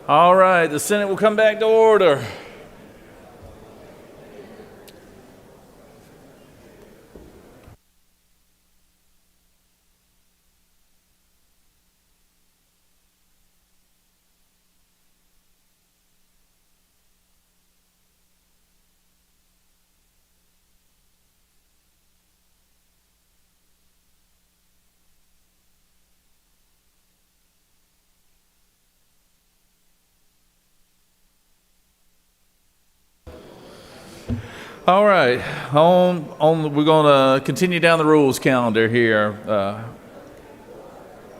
All right, the Senate will come back to order. All right, we're going to continue down the rules calendar here.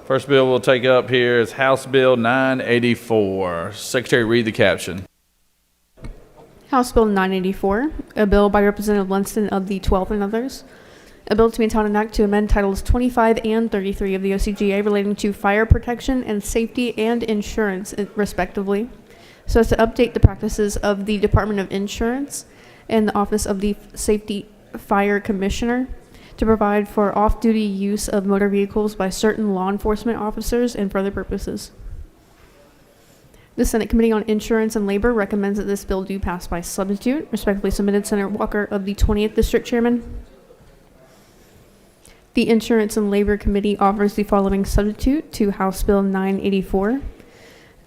First bill we'll take up here is House Bill 984. Secretary, read the caption. House Bill 984, a bill by Representative Lunston of the 12th and others. A bill to be entitled an act to amend Titles 25 and 33 of the OCGA relating to fire protection and safety and insurance, respectively, so as to update the practices of the Department of Insurance and the Office of the Safety Fire Commissioner to provide for off-duty use of motor vehicles by certain law enforcement officers and for other purposes. The Senate Committee on Insurance and Labor recommends that this bill do pass by substitute. Respectfully submitted, Senator Walker of the 20th District Chairman. The Insurance and Labor Committee offers the following substitute to House Bill 984.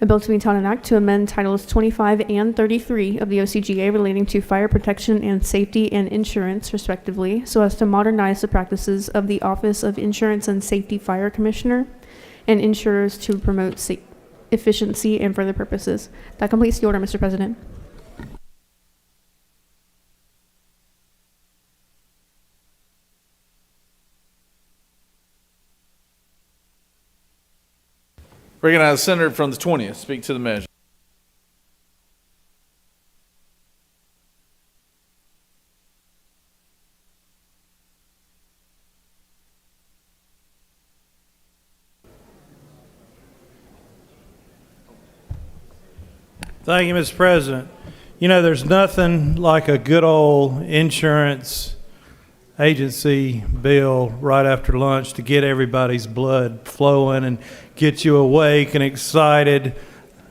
A bill to be entitled an act to amend Titles 25 and 33 of the OCGA relating to fire protection and safety and insurance, respectively, so as to modernize the practices of the Office of Insurance and Safety Fire Commissioner and insurers to promote efficiency and further purposes. That completes the order, Mr. President. Recognize the senator from the 20th. Speak to the measure. Thank you, Mr. President. You know, there's nothing like a good old insurance agency bill right after lunch to get everybody's blood flowing and get you awake and excited.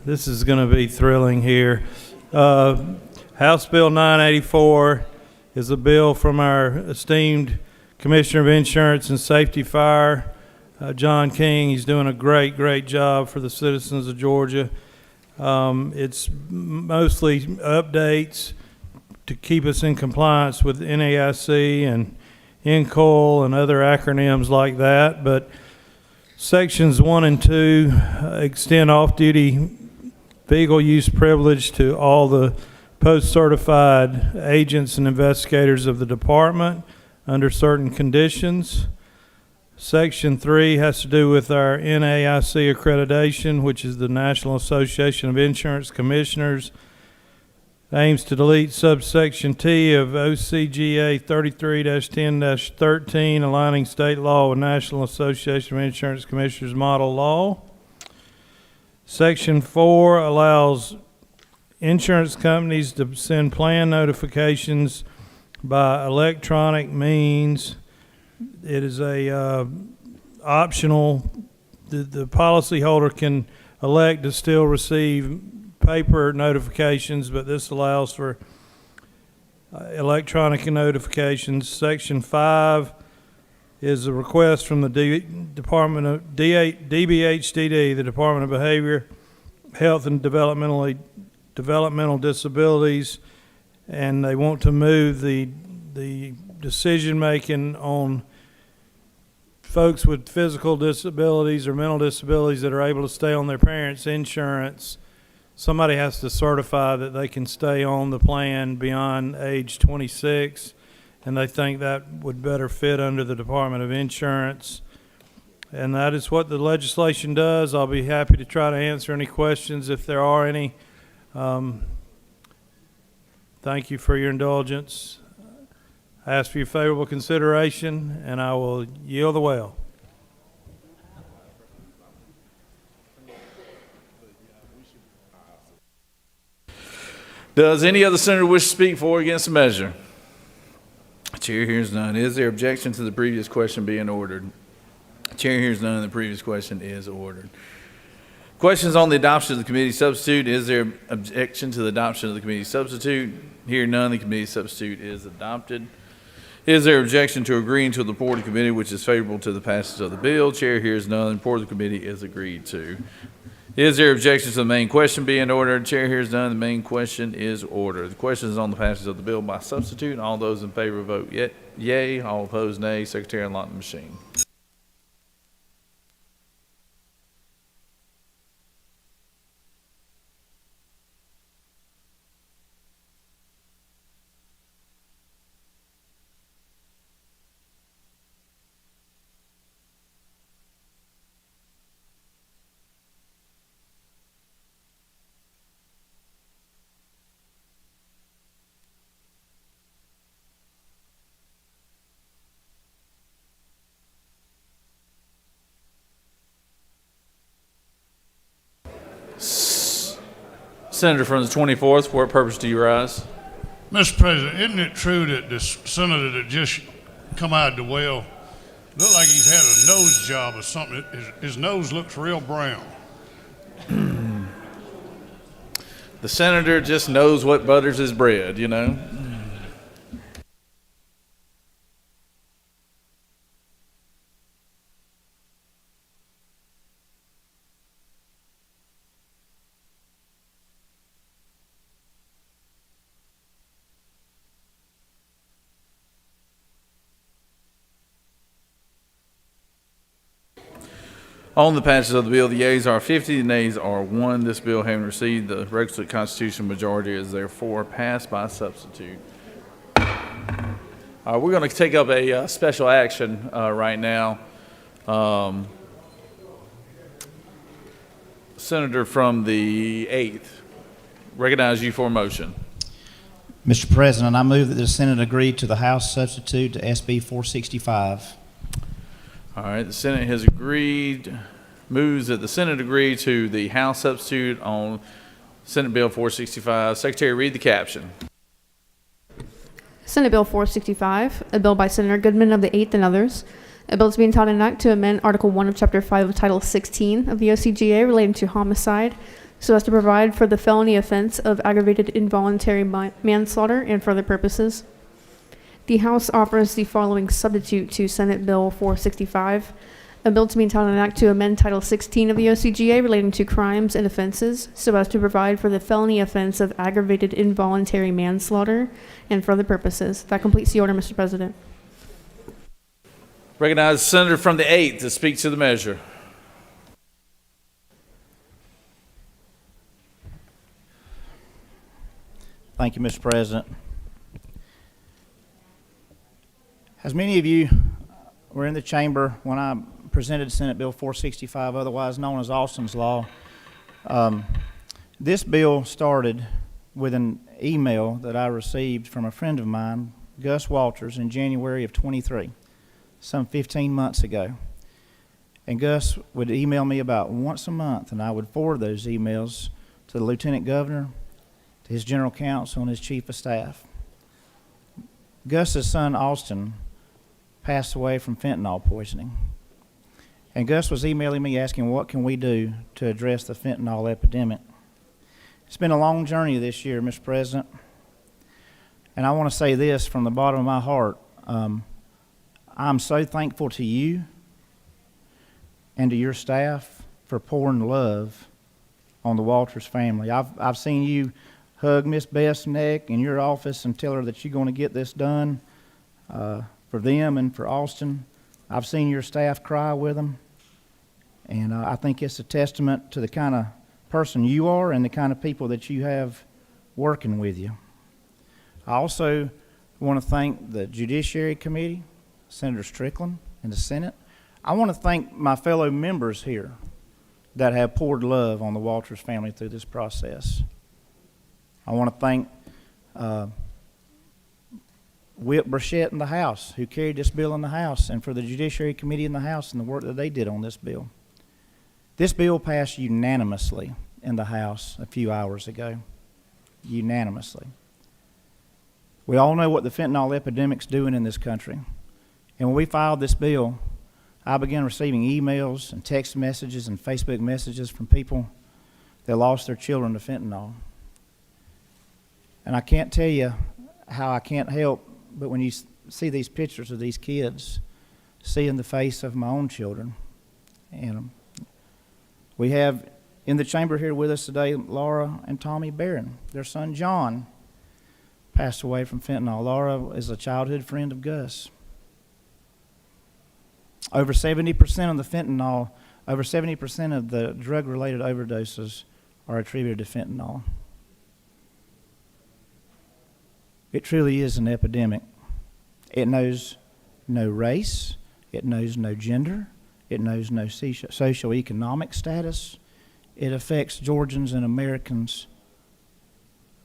This is going to be thrilling here. House Bill 984 is a bill from our esteemed Commissioner of Insurance and Safety Fire, John King. He's doing a great job for the citizens of Georgia. It's mostly updates to keep us in compliance with NAIC and NCOIL and other acronyms like that, but sections 1 and 2 extend off-duty vehicle use privilege to all the post-certified agents and investigators of the department under certain conditions. Section 3 has to do with our NAIC accreditation, which is the National Association of Insurance Commissioners. Aims to delete subsection T of OCGA 33-10-13, aligning state law with National Association of Insurance Commissioners model law. Section 4 allows insurance companies to send plan notifications by electronic means. It is a optional. The policyholder can elect to still receive paper notifications, but this allows for electronic notifications. Section 5 is a request from the Department of DBHDD, the Department of Behavior, Health and Developmental Disabilities, and they want to move the decision making on folks with physical disabilities or mental disabilities that are able to stay on their parents' insurance. Somebody has to certify that they can stay on the plan beyond age 26, and they think that would better fit under the Department of Insurance. And that is what the legislation does. I'll be happy to try to answer any questions if there are any. Thank you for your indulgence. I ask for your favorable consideration, and I will yield the well. Does any other senator wish to speak for or against the measure? Chair hears none. Is there objection to the previous question being ordered? Chair hears none. The previous question is ordered. Questions on the adoption of the committee substitute. Is there objection to the adoption of the committee substitute? Hear none, the committee substitute is adopted. Is there objection to agreeing to the report of the committee which is favorable to the passage of the bill? Chair hears none, the report of the committee is agreed to. Is there objection to the main question being ordered? Chair hears none, the main question is ordered. The question is on the passage of the bill by substitute. All those in favor vote yea, all opposed nay. Secretary unlock the machine. Senator from the 24th, for what purpose do you rise? Mr. President, isn't it true that this senator that just come out of the well looked like he's had a nose job or something? His nose looks real brown. The senator just knows what butters his bread, you know? On the passage of the bill, the yeas are 50, the nays are 1. This bill, having received the requisite constitutional majority, is therefore passed by substitute. We're going to take up a special action right now. Senator from the 8th, recognize you for a motion. Mr. President, I move that the Senate agree to the House substitute to SB 465. All right, the Senate has agreed, moves that the Senate agree to the House substitute on Senate Bill 465. Secretary, read the caption. Senate Bill 465, a bill by Senator Goodman of the 8th and others. A bill to be entitled an act to amend Article 1 of Chapter 5 of Title 16 of the OCGA relating to homicide so as to provide for the felony offense of aggravated involuntary manslaughter and for other purposes. The House offers the following substitute to Senate Bill 465, a bill to be entitled an act to amend Title 16 of the OCGA relating to crimes and offenses so as to provide for the felony offense of aggravated involuntary manslaughter and for other purposes. That completes the order, Mr. President. Recognize the Senator from the 8th to speak to the measure. Thank you, Mr. President. As many of you were in the chamber when I presented Senate Bill 465, otherwise known as Austin's Law, this bill started with an email that I received from a friend of mine, Gus Walters, in January of 23, some 15 months ago. And Gus would email me about once a month, and I would forward those emails to the Lieutenant Governor, to his General Counsel, and his Chief of Staff. Gus's son, Austin, passed away from fentanyl poisoning. And Gus was emailing me asking what can we do to address the fentanyl epidemic. It's been a long journey this year, Mr. President. And I want to say this from the bottom of my heart. I'm so thankful to you and to your staff for pouring love on the Walters family. I've seen you hug Miss Beth's neck in your office and tell her that you're going to get this done for them and for Austin. I've seen your staff cry with them, and I think it's a testament to the kind of person you are and the kind of people that you have working with you. I also want to thank the Judiciary Committee, Senator Strickland, and the Senate. I want to thank my fellow members here that have poured love on the Walters family through this process. I want to thank Whip Burchett in the House, who carried this bill in the House, and for the Judiciary Committee in the House and the work that they did on this bill. This bill passed unanimously in the House a few hours ago. Unanimously. We all know what the fentanyl epidemic's doing in this country. And when we filed this bill, I began receiving emails and text messages and Facebook messages from people that lost their children to fentanyl. And I can't tell you how I can't help, but when you see these pictures of these kids, seeing the face of my own children. And we have in the chamber here with us today Laura and Tommy Barron. Their son John passed away from fentanyl. Laura is a childhood friend of Gus. Over 70% of the fentanyl, over 70% of the drug-related overdoses are attributed to fentanyl. It truly is an epidemic. It knows no race. It knows no gender. It knows no socioeconomic status. It affects Georgians and Americans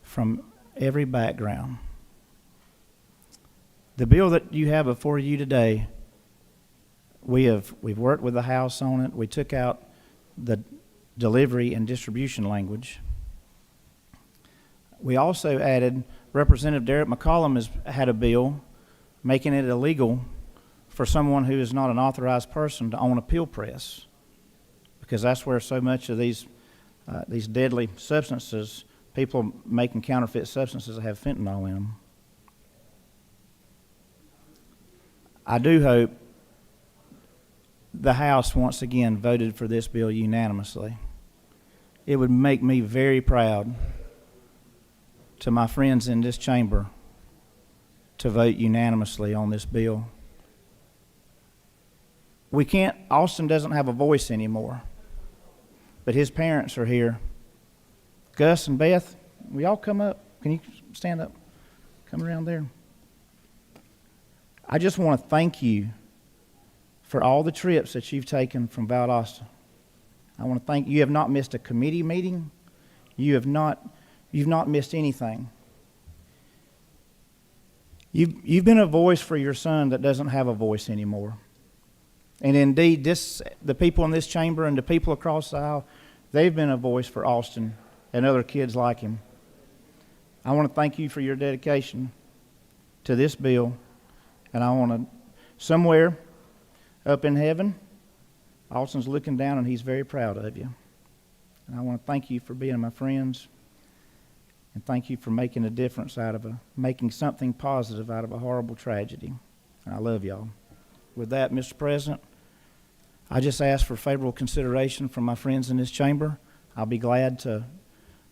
from every background. The bill that you have before you today, we've worked with the House on it. We took out the delivery and distribution language. We also added, Representative Derek McCollum has had a bill making it illegal for someone who is not an authorized person to own a pill press, because that's where so much of these deadly substances, people making counterfeit substances that have fentanyl in them. I do hope the House once again voted for this bill unanimously. It would make me very proud to my friends in this chamber to vote unanimously on this bill. Austin doesn't have a voice anymore, but his parents are here. Gus and Beth, will y'all come up? Can you stand up? Come around there. I just want to thank you for all the trips that you've taken from Valdosta. I want to thank you. You have not missed a committee meeting. You've not missed anything. You've been a voice for your son that doesn't have a voice anymore. And indeed, the people in this chamber and the people across the aisle, they've been a voice for Austin and other kids like him. I want to thank you for your dedication to this bill. And I want to, somewhere up in heaven, Austin's looking down and he's very proud of you. And I want to thank you for being my friends. And thank you for making a difference making something positive out of a horrible tragedy. And I love y'all. With that, Mr. President, I just ask for favorable consideration from my friends in this chamber. I'll be glad to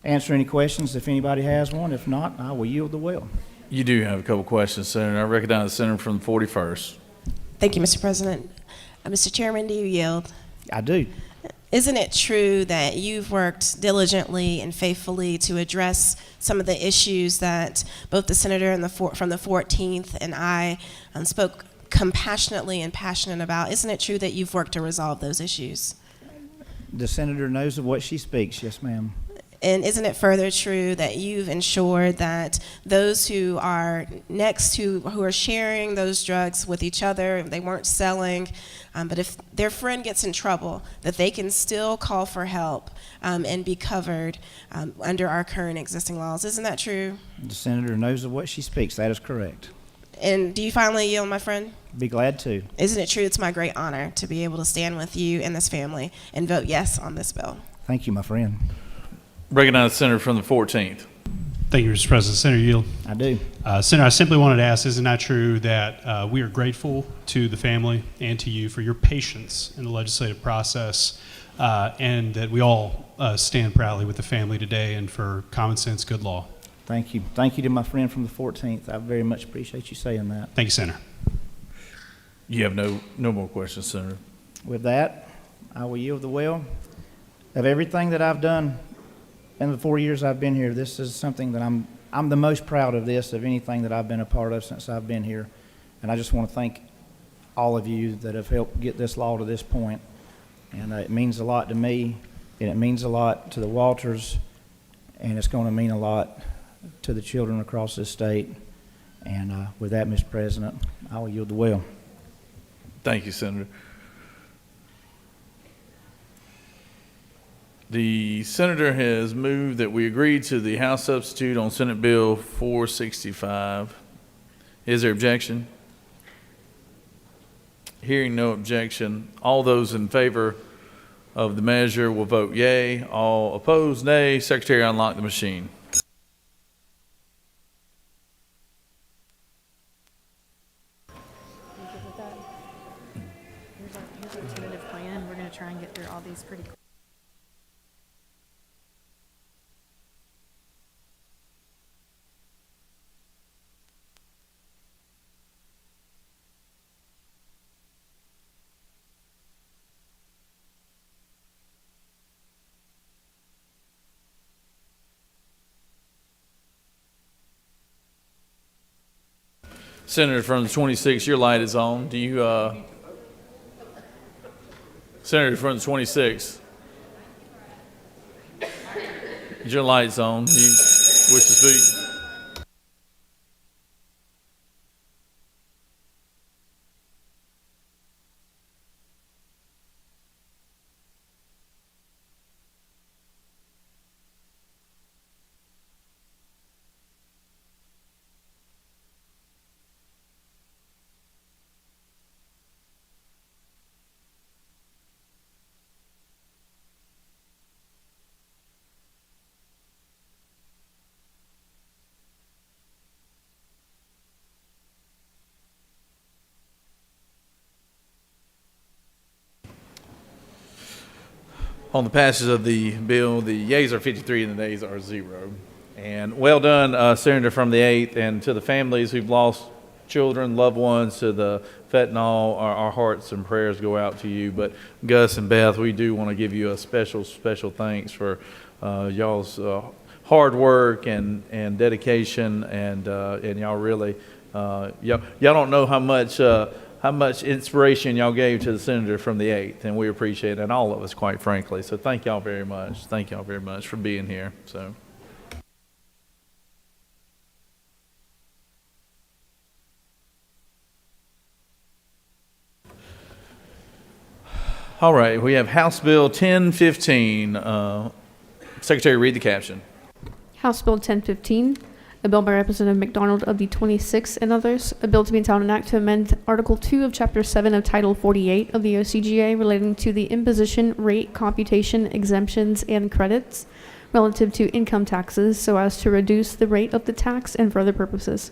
answer any questions if anybody has one. If not, I will yield the will. You do have a couple questions, Senator. I recognize the senator from the 41st. Thank you, Mr. President. Mr. Chairman, do you yield? I do. Isn't it true that you've worked diligently and faithfully to address some of the issues that both the senator from the 14th and I spoke compassionately and passionate about? Isn't it true that you've worked to resolve those issues? The senator knows of what she speaks. Yes, ma'am. And isn't it further true that you've ensured that those who are who are sharing those drugs with each other, they weren't selling, but if their friend gets in trouble, that they can still call for help and be covered under our current existing laws? Isn't that true? The senator knows of what she speaks. That is correct. And do you finally yield, my friend? Be glad to. Isn't it true? It's my great honor to be able to stand with you and this family and vote yes on this bill. Thank you, my friend. Recognize the senator from the 14th. Thank you, Mr. President. Senator Yield. I do. Senator, I simply wanted to ask, isn't that true that we are grateful to the family and to you for your patience in the legislative process, and that we all stand proudly with the family today and for common sense, good law? Thank you. Thank you to my friend from the 14th. I very much appreciate you saying that. Thank you, Senator. You have no more questions, Senator. With that, I will yield the will. Of everything that I've done in the 4 years I've been here, this is something that I'm the most proud of this, of anything that I've been a part of since I've been here. And I just want to thank all of you that have helped get this law to this point. And it means a lot to me, and it means a lot to the Walters, and it's going to mean a lot to the children across this state. And with that, Mr. President, I will yield the will. Thank you, Senator. The senator has moved that we agree to the House substitute on Senate Bill 465. Is there objection? Hearing no objection, all those in favor of the measure will vote yea. All opposed, nay. Secretary, unlock the machine. Here's our tentative plan. We're going to try and get through all these pretty quick. Senator from the 26th, your light is on. Do you, Senator from the 26th, is your light's on? Do you wish to speak? On the passage of the bill, the yeas are 53 and the nays are 0. And well done, Senator from the 8th, and to the families who've lost children, loved ones, to the fentanyl, our hearts and prayers go out to you. But Gus and Beth, we do want to give you a special thanks for y'all's hard work and dedication, and y'all really, y'all don't know how much inspiration y'all gave to the senator from the 8th, and we appreciate it, and all of us, quite frankly. So thank y'all very much. Thank y'all very much for being here. So. All right, we have House Bill 1015. Secretary, read the caption. House Bill 1015, a bill by Representative McDonald of the 26th and others, a bill to be entitled an act to amend Article 2 of Chapter 7 of Title 48 of the OCGA relating to the imposition, rate, computation, exemptions, and credits relative to income taxes so as to reduce the rate of the tax and for other purposes.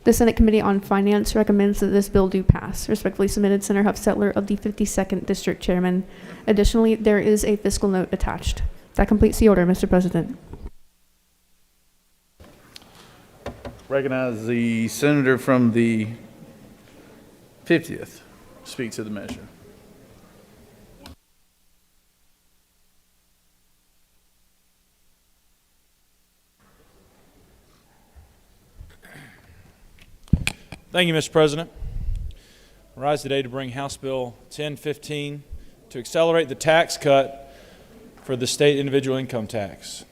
The Senate Committee on Finance recommends that this bill do pass. Respectfully submitted, Senator Huffstetler of the 52nd District Chairman. Additionally, there is a fiscal note attached. That completes the order, Mr. President. Recognize the senator from the 50th. Speak to the measure. Thank you, Mr. President. I rise today to bring House Bill 1015 to accelerate the tax cut for the state individual income tax.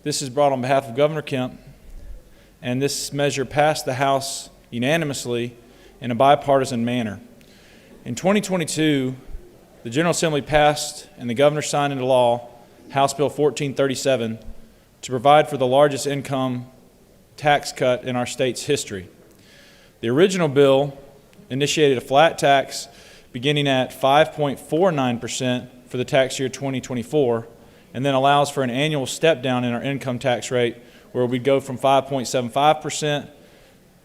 This is brought on behalf of Governor Kemp, and this measure passed the House unanimously in a bipartisan manner. In 2022, the General Assembly passed and the Governor signed into law House Bill 1437 to provide for the largest income tax cut in our state's history. The original bill initiated a flat tax beginning at 5.49% for the tax year 2024, and then allows for an annual step down in our income tax rate where we'd go from 5.75%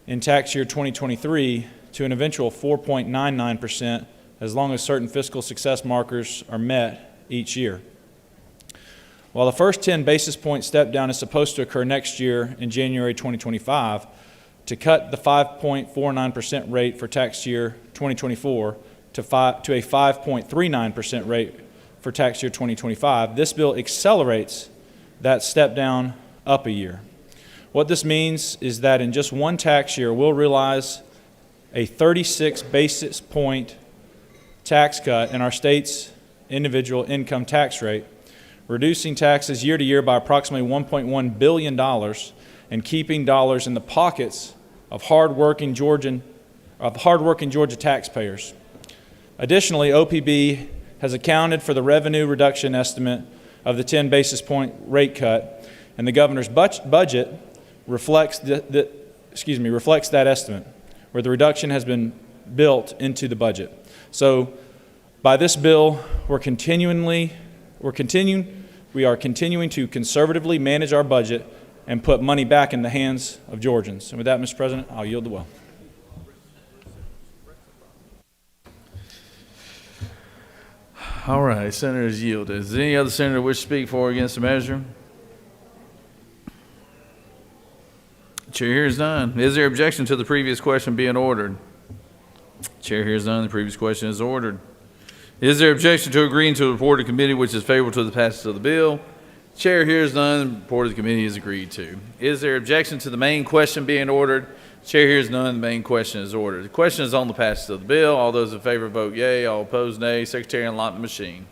in tax year 2023 to an eventual 4.99% as long as certain fiscal success markers are met each year. While the first 10 basis point step down is supposed to occur next year in January 2025, to cut the 5.49% rate for tax year 2024 to a 5.39% rate for tax year 2025, this bill accelerates that step down up a year. What this means is that in just one tax year, we'll realize a 36 basis point tax cut in our state's individual income tax rate, reducing taxes year to year by approximately $1.1 billion and keeping dollars in the pockets of hardworking Georgia taxpayers. Additionally, OPB has accounted for the revenue reduction estimate of the 10 basis point rate cut, and the governor's budget reflects that estimate. where the reduction has been built into the budget. So by this bill, we are continuing to conservatively manage our budget and put money back in the hands of Georgians. And with that, Mr. President, I'll yield the well. All right, Senator is yielded. Is there any other senator wish to speak for or against the measure? Chair hears none. Is there objection to the previous question being ordered? Chair hears none. The previous question is ordered. Is there objection to agreeing to a report of committee which is favorable to the passage of the bill? Chair hears none. The report of the committee is agreed to. Is there objection to the main question being ordered? Chair hears none. The main question is ordered. The question is on the passage of the bill. All those in favor vote yea. All opposed nay. Secretary, unlock the machine.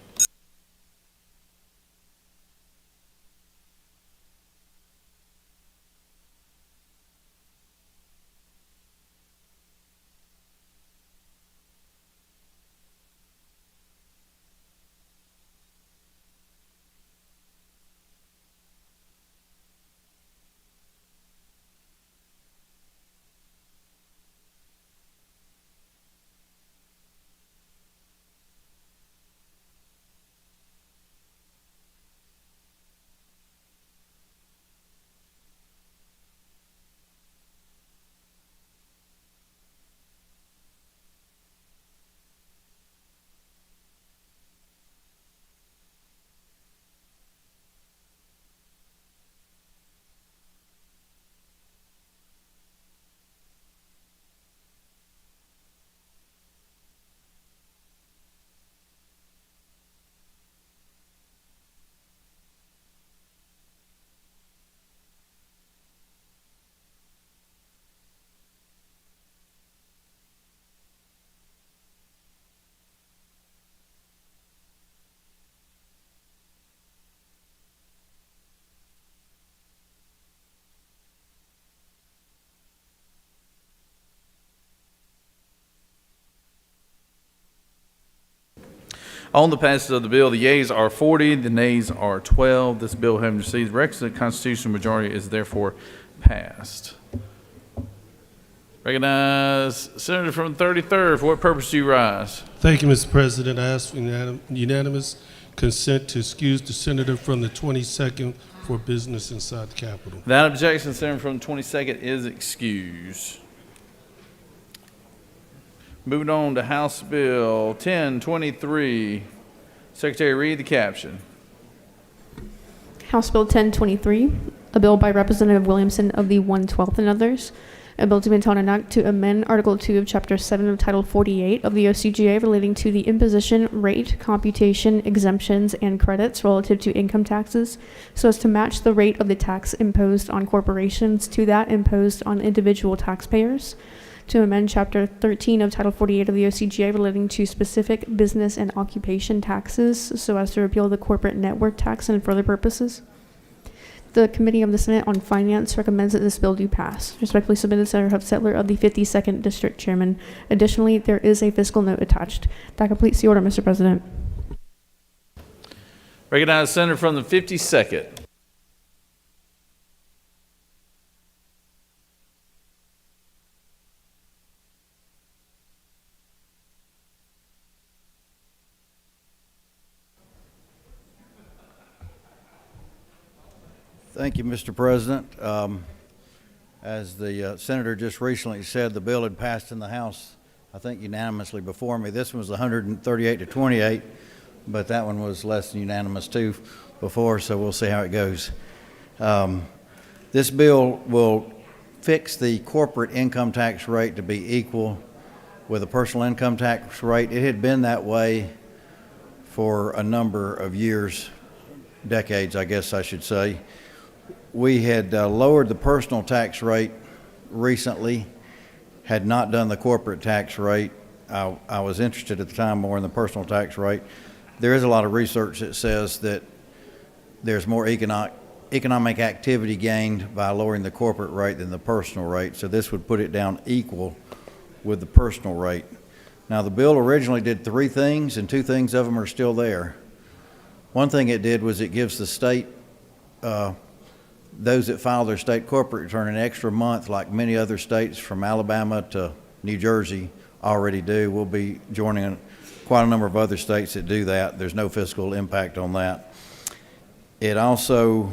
On the passage of the bill, the yeas are 40, the nays are 12. This bill, having received the requisite constitutional majority, is therefore passed. Recognize Senator from the 33rd. For what purpose do you rise? Thank you, Mr. President. I ask for unanimous consent to excuse the senator from the 22nd for business inside the Capitol. Without objection, the senator from the 22nd is excused. Moving on to House Bill 1023. Secretary, read the caption. House Bill 1023, a bill by Representative Williamson of the 112th and others, a bill to be entitled an act to amend Article 2 of Chapter 7 of Title 48 of the OCGA relating to the imposition, rate, computation, exemptions, and credits relative to income taxes so as to match the rate of the tax imposed on corporations to that imposed on individual taxpayers, to amend Chapter 13 of Title 48 of the OCGA relating to specific business and occupation taxes so as to repeal the corporate network tax and further purposes. The Committee of the Senate on Finance recommends that this bill do pass. Respectfully submitted, Senator Huff-Settler of the 52nd District Chairman. Additionally, there is a fiscal note attached. That completes the order, Mr. President. Recognize Senator from the 52nd. Thank you, Mr. President. As the senator just recently said, the bill had passed in the House, I think unanimously before me. This one was 138 to 28, but that one was less than unanimous too before, so we'll see how it goes. This bill will fix the corporate income tax rate to be equal with the personal income tax rate. It had been that way for a number of years, decades, I guess I should say. We had lowered the personal tax rate recently, had not done the corporate tax rate. I was interested at the time more in the personal tax rate. There is a lot of research that says that there's more economic activity gained by lowering the corporate rate than the personal rate, so this would put it down equal with the personal rate. Now, the bill originally did three things, and two things of them are still there. One thing it did was it gives the state those that file their state corporate return an extra month, like many other states from Alabama to New Jersey already do. We'll be joining quite a number of other states that do that. There's no fiscal impact on that. It also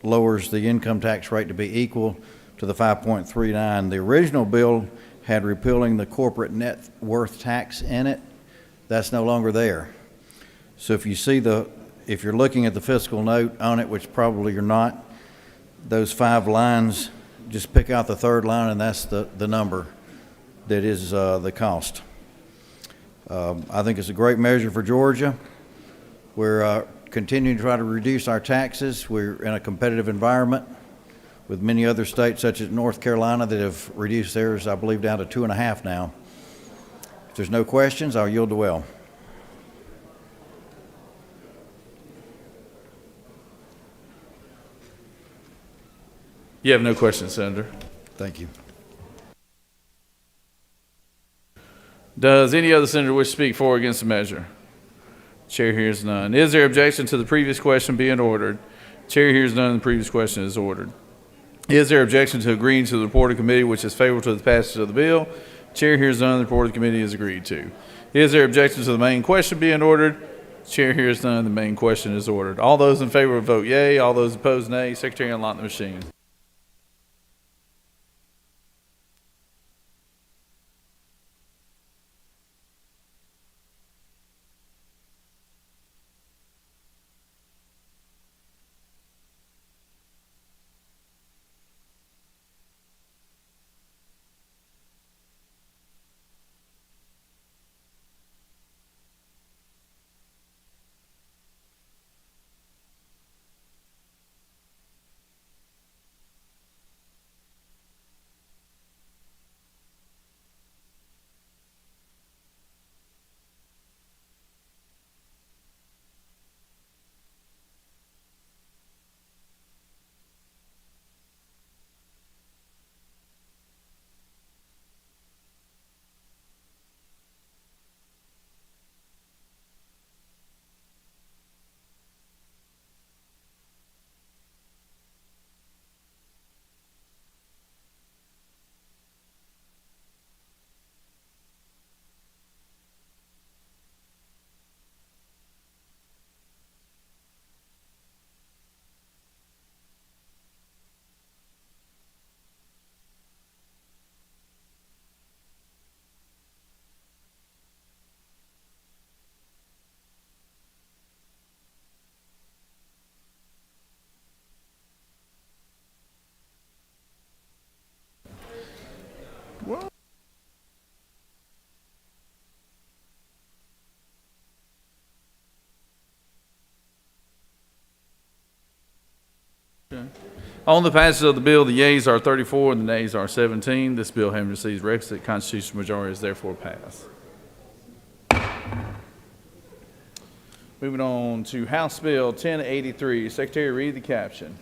lowers the income tax rate to be equal to the 5.39. The original bill had repealing the corporate net worth tax in it. That's no longer there. So if you're looking at the fiscal note on it, which probably you're not, those 5 lines, just pick out the 3rd line, and that's the number that is the cost. I think it's a great measure for Georgia. We're continuing to try to reduce our taxes. We're in a competitive environment with many other states, such as North Carolina, that have reduced theirs, I believe, down to 2.5 now. If there's no questions, I'll yield the well. You have no questions, Senator. Thank you. Does any other senator wish to speak for or against the measure? Chair hears none. Is there objection to the previous question being ordered? Chair hears none, and the previous question is ordered. Is there objection to agreeing to the report of committee which is favorable to the passage of the bill? Chair hears none, the report of the committee is agreed to. Is there objection to the main question being ordered? Chair hears none, the main question is ordered. All those in favor vote yea, all those opposed nay. Secretary, unlock the machine. On the passage of the bill, the yeas are 34 and the nays are 17. This bill, having received requisite constitutional majority, is therefore passed. Moving on to House Bill 1083. Secretary, read the caption.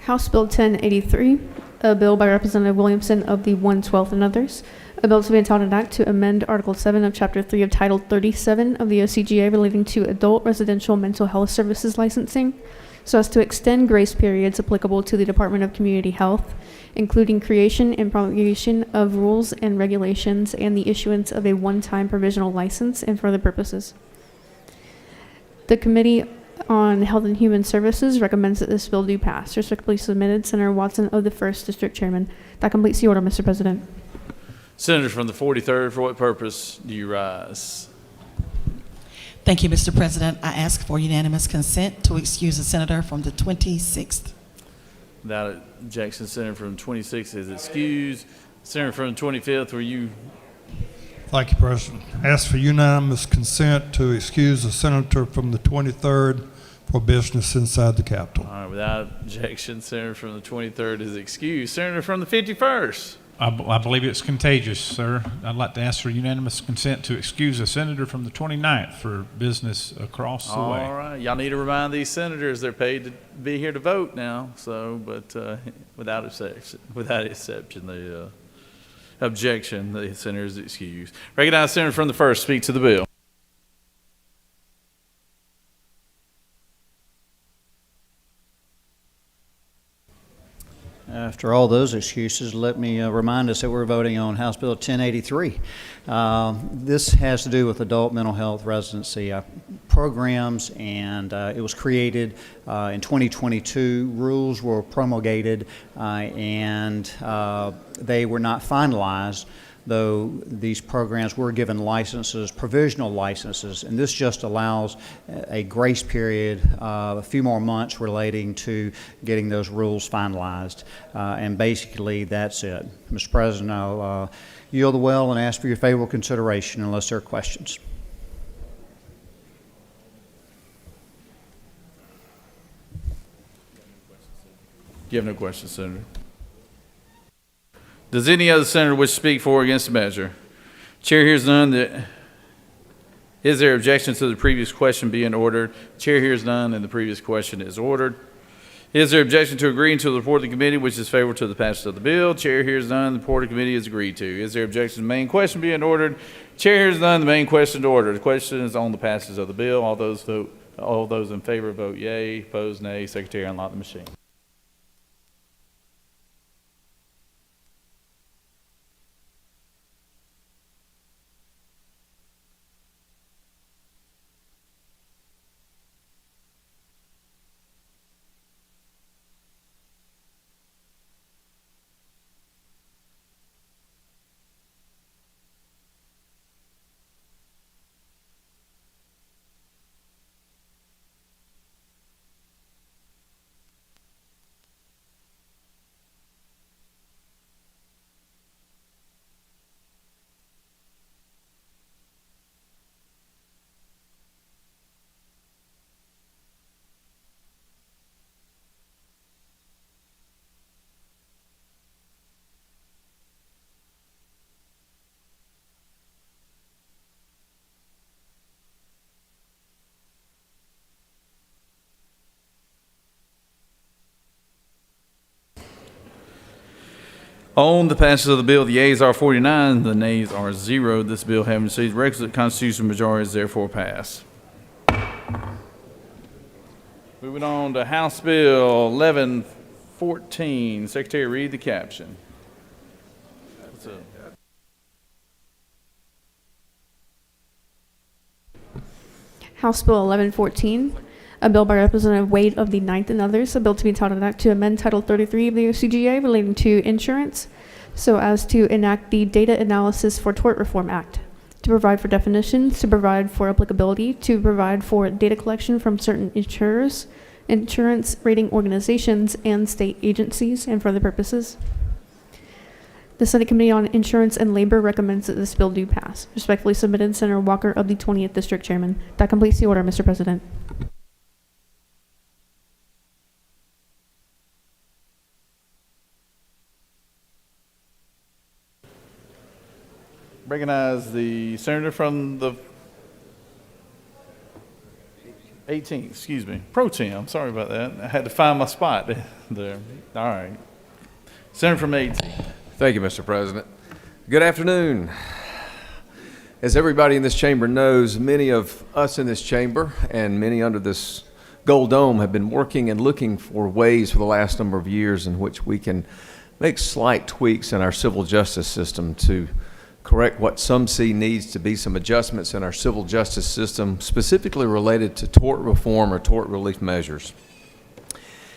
House Bill 1083, a bill by Representative Williamson of the 112th and others, a bill to be entitled an act to amend Article 7 of Chapter 3 of Title 37 of the OCGA relating to adult residential mental health services licensing, so as to extend grace periods applicable to the Department of Community Health, including creation and promulgation of rules and regulations and the issuance of a one-time provisional license and for other purposes. The Committee on Health and Human Services recommends that this bill do pass. Respectfully submitted, Senator Watson of the 1st District Chairman. That completes the order, Mr. President. Senator from the 43rd, for what purpose do you rise? Thank you, Mr. President. I ask for unanimous consent to excuse the senator from the 26th. Without objection, Senator from 26th is excused. Senator from the 25th, were you? Thank you, President. Ask for unanimous consent to excuse the senator from the 23rd for business inside the Capitol. All right, without objection, Senator from the 23rd is excused. Senator from the 51st. I believe it's contagious, sir. I'd like to ask for unanimous consent to excuse a senator from the 29th for business across the way. All right. Y'all need to remind these senators they're paid to be here to vote now. So, but without exception, the objection, the senator is excused. Recognize Senator from the 1st speak to the bill. After all those excuses, let me remind us that we're voting on House Bill 1083. This has to do with adult mental health residency programs, and it was created in 2022. Rules were promulgated, and they were not finalized, though these programs were given licenses, provisional licenses, and this just allows a grace period of a few more months relating to getting those rules finalized. And basically, that's it. Mr. President, I'll yield the well and ask for your favorable consideration unless there are questions. You have no questions, Senator. Does any other senator wish to speak for or against the measure? Chair hears none. Is there objection to the previous question being ordered? Chair hears none, and the previous question is ordered. Is there objection to agreeing to the report of the committee, which is favorable to the passage of the bill? Chair hears none. The report of the committee is agreed to. Is there objection to the main question being ordered? Chair hears none. The main question is ordered. The question is on the passage of the bill. All those in favor vote yea. Opposed, nay. Secretary, unlock the machine. On the passage of the bill, the yeas are 49, the nays are 0. This bill, having received requisite constitutional majority, is therefore passed. Moving on to House Bill 1114. Secretary, read the caption. House Bill 1114, a bill by Representative Wade of the 9th and others, a bill to be entitled an act to amend Title 33 of the OCGA relating to insurance so as to enact the Data Analysis for Tort Reform Act, to provide for definitions, to provide for applicability, to provide for data collection from certain insurers, insurance rating organizations, and state agencies, and for other purposes. The Senate Committee on Insurance and Labor recommends that this bill do pass. Respectfully submitted, Senator Walker of the 20th District Chairman. That completes the order, Mr. President. Recognize the senator from the 18th, excuse me, pro tem. Sorry about that. I had to find my spot there. All right. Senator from 18th. Thank you, Mr. President. Good afternoon. As everybody in this chamber knows, many of us in this chamber and many under this gold dome have been working and looking for ways for the last number of years in which we can make slight tweaks in our civil justice system to correct what some see needs to be some adjustments in our civil justice system, specifically related to tort reform or tort relief measures.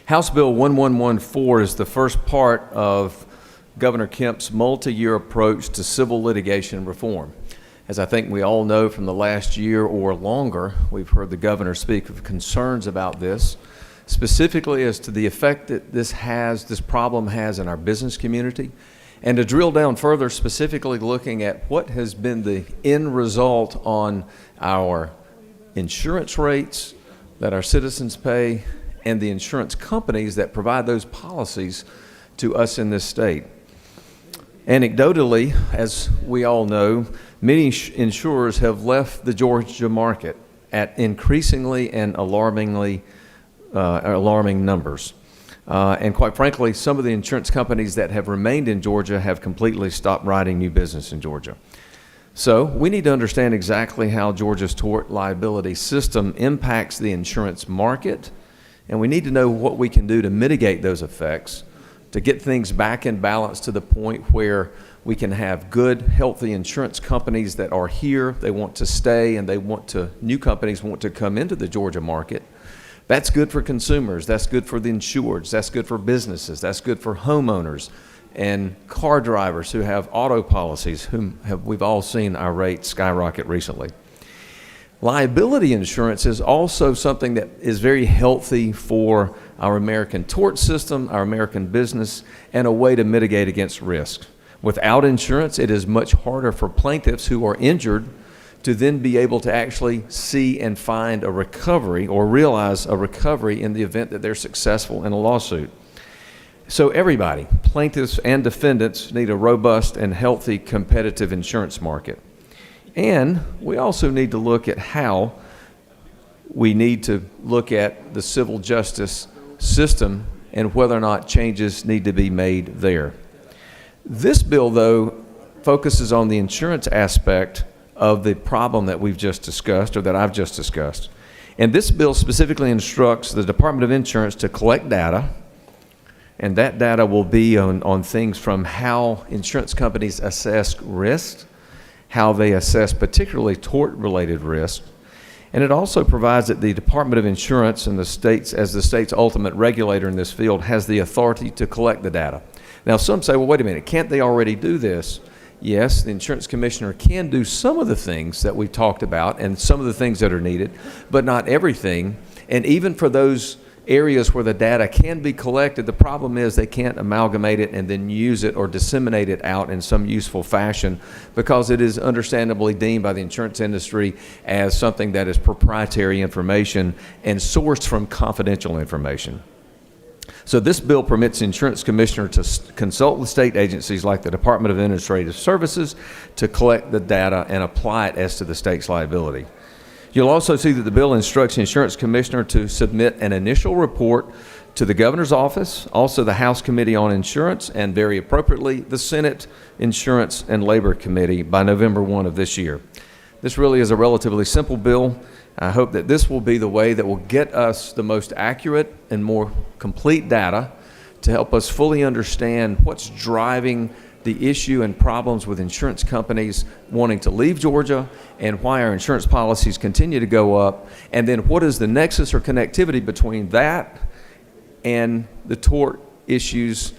House Bill 1114 is the first part of Governor Kemp's multi-year approach to civil litigation reform. As I think we all know from the last year or longer, we've heard the governor speak of concerns about this, specifically as to the effect that this problem has in our business community, and to drill down further, specifically looking at what has been the end result on our insurance rates that our citizens pay and the insurance companies that provide those policies to us in this state. Anecdotally, as we all know, many insurers have left the Georgia market at increasingly and alarming numbers. And quite frankly, some of the insurance companies that have remained in Georgia have completely stopped writing new business in Georgia. So we need to understand exactly how Georgia's tort liability system impacts the insurance market, and we need to know what we can do to mitigate those effects, to get things back in balance to the point where we can have good, healthy insurance companies that are here, they want to stay, and new companies want to come into the Georgia market. That's good for consumers, that's good for the insureds, that's good for businesses, that's good for homeowners and car drivers who have auto policies, we've all seen our rates skyrocket recently. Liability insurance is also something that is very healthy for our American tort system, our American business, and a way to mitigate against risk. Without insurance, it is much harder for plaintiffs who are injured to then be able to actually see and find a recovery or realize a recovery in the event that they're successful in a lawsuit. So everybody, plaintiffs and defendants, need a robust and healthy competitive insurance market. And we also need to look at how we need to look at the civil justice system and whether or not changes need to be made there. This bill, though, focuses on the insurance aspect of the problem that we've just discussed, or that I've just discussed. And this bill specifically instructs the Department of Insurance to collect data, and that data will be on things from how insurance companies assess risk, how they assess particularly tort-related risk, and it also provides that the Department of Insurance and the states, as the state's ultimate regulator in this field, has the authority to collect the data. Now, some say, well, wait a minute, can't they already do this? Yes, the insurance commissioner can do some of the things that we've talked about and some of the things that are needed, but not everything. And even for those areas where the data can be collected, the problem is they can't amalgamate it and then use it or disseminate it out in some useful fashion, because it is understandably deemed by the insurance industry as something that is proprietary information and sourced from confidential information. So this bill permits the insurance commissioner to consult with state agencies like the Department of Administrative Services to collect the data and apply it as to the state's liability. You'll also see that the bill instructs the insurance commissioner to submit an initial report to the governor's office, also the House Committee on Insurance, and very appropriately, the Senate Insurance and Labor Committee by November 1 of this year. This really is a relatively simple bill. I hope that this will be the way that will get us the most accurate and more complete data to help us fully understand what's driving the issue and problems with insurance companies wanting to leave Georgia, and why our insurance policies continue to go up, and then what is the nexus or connectivity between that and the tort issues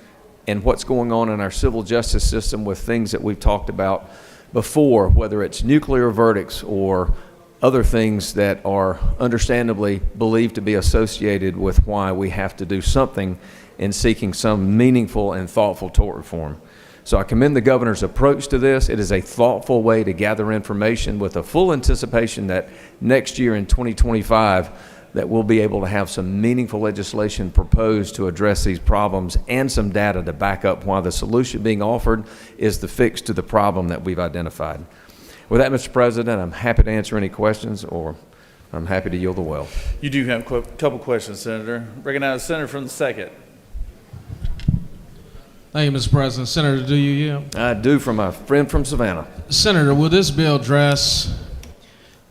and what's going on in our civil justice system with things that we've talked about before, whether it's nuclear verdicts or other things that are understandably believed to be associated with why we have to do something in seeking some meaningful and thoughtful tort reform. So I commend the governor's approach to this. It is a thoughtful way to gather information with a full anticipation that next year in 2025 that we'll be able to have some meaningful legislation proposed to address these problems and some data to back up why the solution being offered is the fix to the problem that we've identified. With that, Mr. President, I'm happy to answer any questions, or I'm happy to yield the well. You do have a couple questions, Senator. Recognize the senator from the second. Thank you, Mr. President. Senator, do you yield? I do, from my friend from Savannah. Senator, will this bill address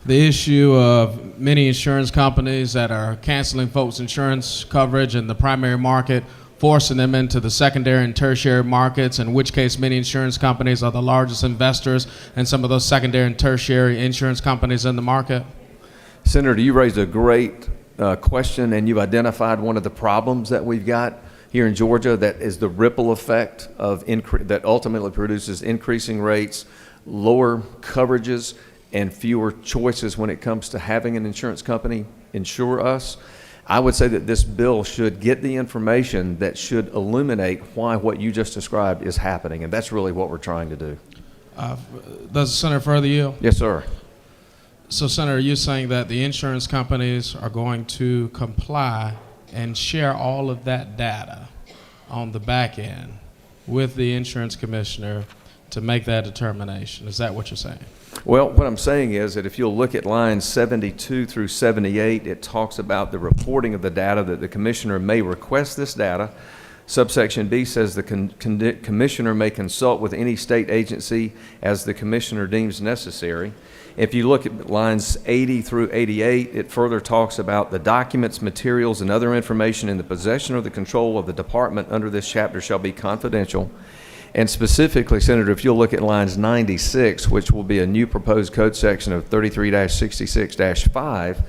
the issue of many insurance companies that are canceling folks' insurance coverage in the primary market, forcing them into the secondary and tertiary markets, in which case many insurance companies are the largest investors in some of those secondary and tertiary insurance companies in the market? Senator, you raised a great question, and you've identified one of the problems that we've got here in Georgia, that is the ripple effect of that ultimately produces increasing rates, lower coverages, and fewer choices when it comes to having an insurance company insure us. I would say that this bill should get the information that should illuminate why what you just described is happening, and that's really what we're trying to do. Does the Senator further yield? Yes, sir. So, Senator, you're saying that the insurance companies are going to comply and share all of that data on the back end with the insurance commissioner to make that determination. Is that what you're saying? Well, what I'm saying is that if you'll look at lines 72 through 78, it talks about the reporting of the data, that the commissioner may request this data. Subsection B says the commissioner may consult with any state agency as the commissioner deems necessary. If you look at lines 80 through 88, it further talks about the documents, materials, and other information in the possession or the control of the department under this chapter shall be confidential. And specifically, Senator, if you'll look at lines 96, which will be a new proposed code section of 33-66-5,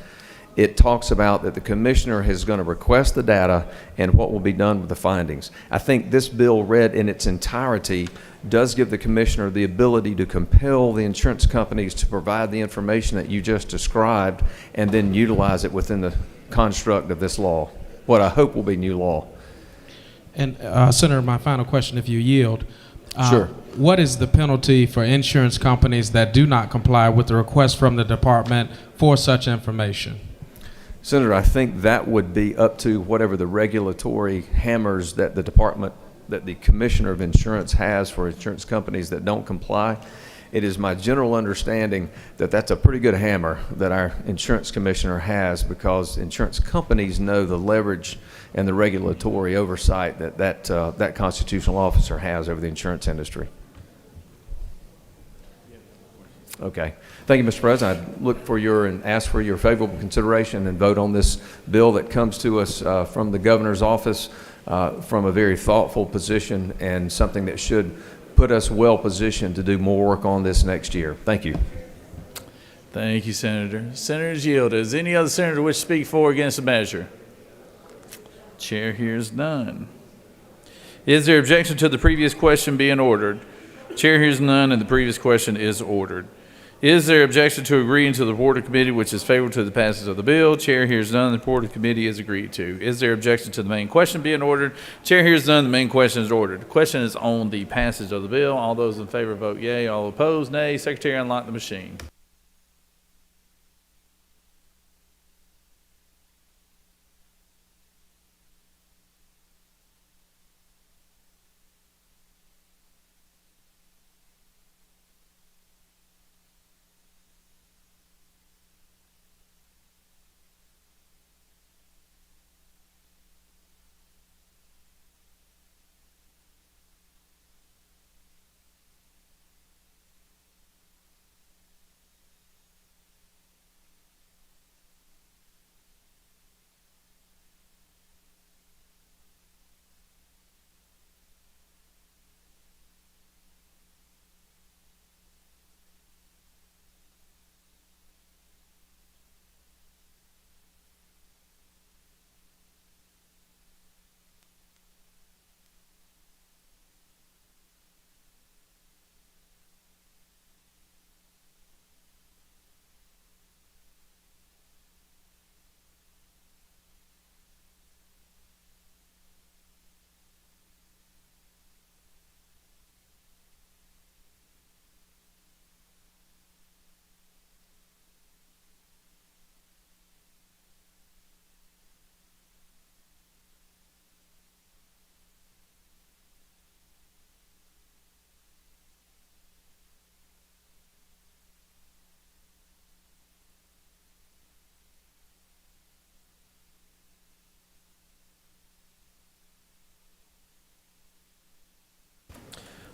it talks about that the commissioner is going to request the data and what will be done with the findings. I think this bill read in its entirety does give the commissioner the ability to compel the insurance companies to provide the information that you just described and then utilize it within the construct of this law, what I hope will be new law. And Senator, my final question, if you yield. Sure. What is the penalty for insurance companies that do not comply with the request from the department for such information? Senator, I think that would be up to whatever the regulatory hammers that the department, that the Commissioner of Insurance has for insurance companies that don't comply. It is my general understanding that that's a pretty good hammer that our insurance commissioner has, because insurance companies know the leverage and the regulatory oversight that constitutional officer has over the insurance industry. Okay. Thank you, Mr. President. I look for and ask for your favorable consideration and vote on this bill that comes to us from the governor's office from a very thoughtful position, and something that should put us well positioned to do more work on this next year. Thank you. Thank you, Senator. Senators yield. Does any other senator wish to speak for or against the measure? Chair hears none. Is there objection to the previous question being ordered? Chair hears none, and the previous question is ordered. Is there objection to agreeing to the report of committee which is favorable to the passage of the bill? Chair hears none. The report of committee is agreed to. Is there objection to the main question being ordered? Chair hears none. The main question is ordered. The question is on the passage of the bill. All those in favor vote yea. All opposed, nay. Secretary, unlock the machine.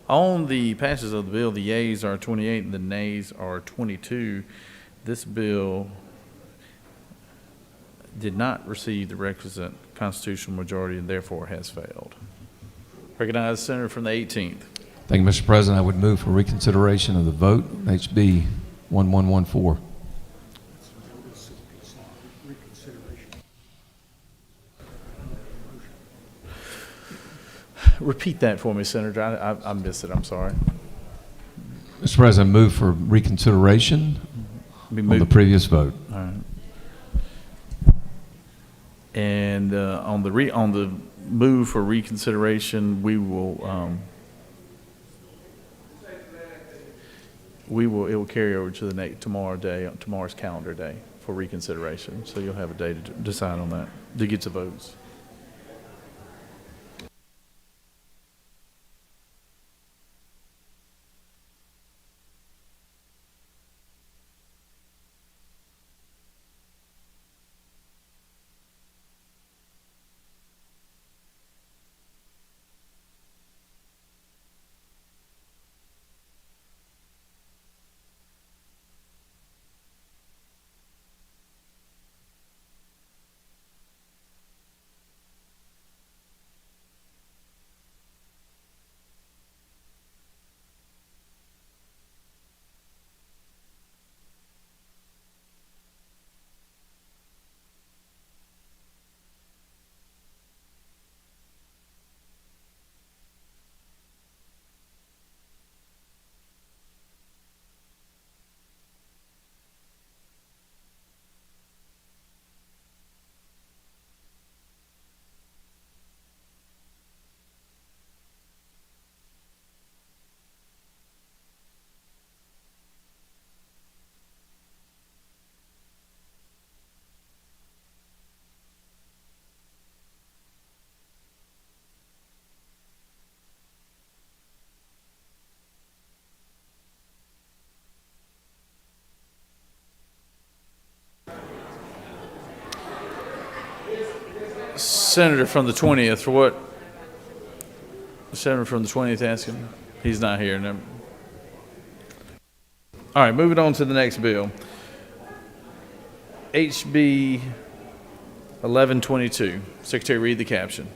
On the passage of the bill, the yeas are 28 and the nays are 22. This bill did not receive the requisite constitutional majority and therefore has failed. Recognize the senator from the 18th. Thank you, Mr. President. I would move for reconsideration of the vote, HB 1114. Repeat that for me, Senator. I missed it. I'm sorry. Mr. President, move for reconsideration on the previous vote. All right. And on the move for reconsideration, it will carry over to the tomorrow's calendar day for reconsideration. So you'll have a day to decide on that, to get the votes. Senator from the 20th, for what? The Senator from the 20th asking? He's not here. No. All right, moving on to the next bill. HB 1122. Secretary, read the caption.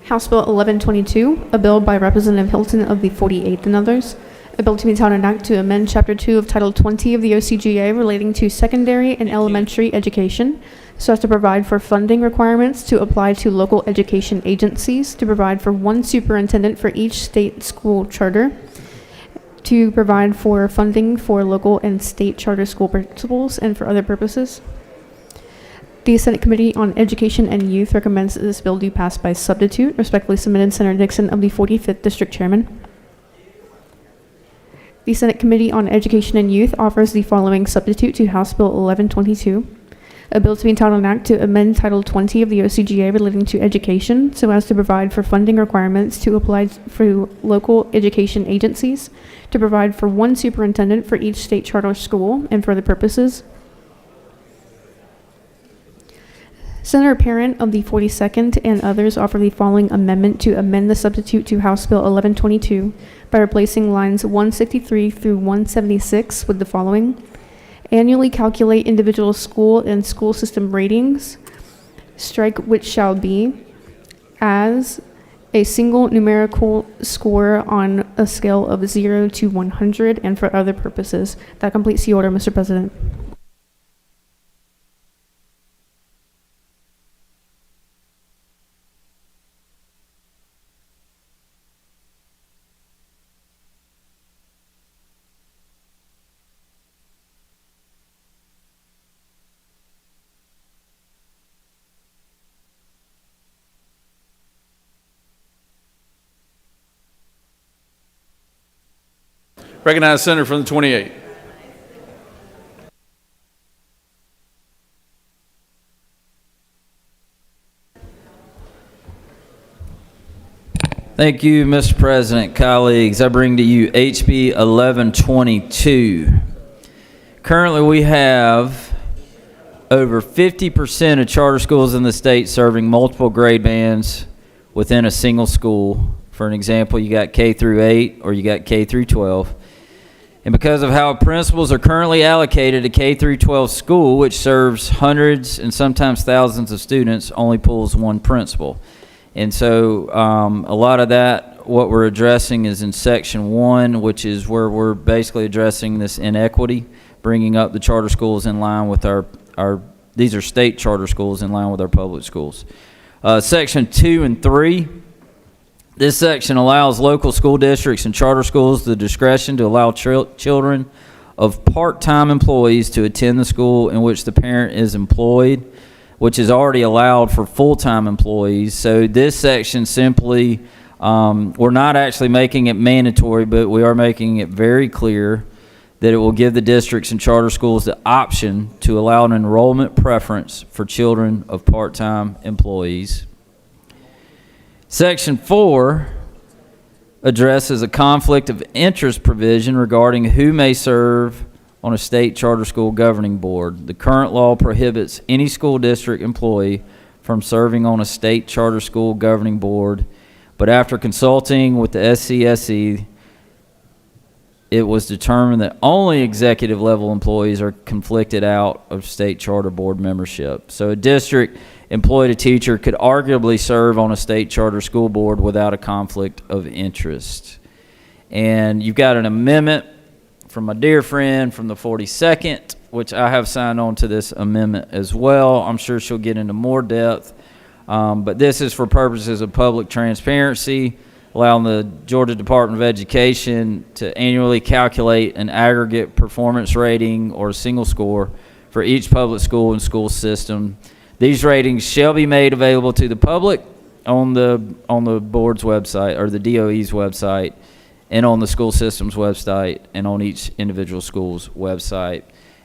House Bill 1122, a bill by Representative Hilton of the 48th and others. A bill to be entitled an act to amend Chapter 2 of Title 20 of the OCGA relating to secondary and elementary education, so as to provide for funding requirements to apply to local education agencies, to provide for one superintendent for each state school charter, to provide for funding for local and state charter school principals, and for other purposes. The Senate Committee on Education and Youth recommends that this bill do pass by substitute. Respectfully submitted, Senator Dixon of the 45th District Chairman. The Senate Committee on Education and Youth offers the following substitute to House Bill 1122. A bill to be entitled an act to amend Title 20 of the OCGA relating to education, so as to provide for funding requirements to apply for local education agencies, to provide for one superintendent for each state charter school, and for other purposes. Senator Parent of the 42nd and others offer the following amendment to amend the substitute to House Bill 1122 by replacing lines 163 through 176 with the following. Annually calculate individual school and school system ratings, strike which shall be as a single numerical score on a scale of 0 to 100 and for other purposes. That completes the order, Mr. President. Recognize Senator from the 28th. Thank you, Mr. President, colleagues. I bring to you HB 1122. Currently, we have over 50% of charter schools in the state serving multiple grade bands within a single school. For an example, you got K through 8 or you got K through 12. And because of how principals are currently allocated, a K through 12 school, which serves hundreds and sometimes thousands of students, only pulls one principal. And so a lot of that, what we're addressing is in Section 1, which is where we're basically addressing this inequity, bringing up the charter schools in line with these are state charter schools in line with our public schools. Section 2 and 3. This section allows local school districts and charter schools the discretion to allow children of part-time employees to attend the school in which the parent is employed, which is already allowed for full-time employees. So this section simply, we're not actually making it mandatory, but we are making it very clear that it will give the districts and charter schools the option to allow an enrollment preference for children of part-time employees. Section 4 addresses a conflict of interest provision regarding who may serve on a state charter school governing board. The current law prohibits any school district employee from serving on a state charter school governing board, but after consulting with the SCSE, it was determined that only executive level employees are conflicted out of state charter board membership. So a district employed a teacher could arguably serve on a state charter school board without a conflict of interest. And you've got an amendment from my dear friend from the 42nd, which I have signed on to this amendment as well. I'm sure she'll get into more depth, but this is for purposes of public transparency, allowing the Georgia Department of Education to annually calculate an aggregate performance rating or a single score for each public school and school system. These ratings shall be made available to the public on the board's website or the DOE's website and on the school system's website and on each individual school's website.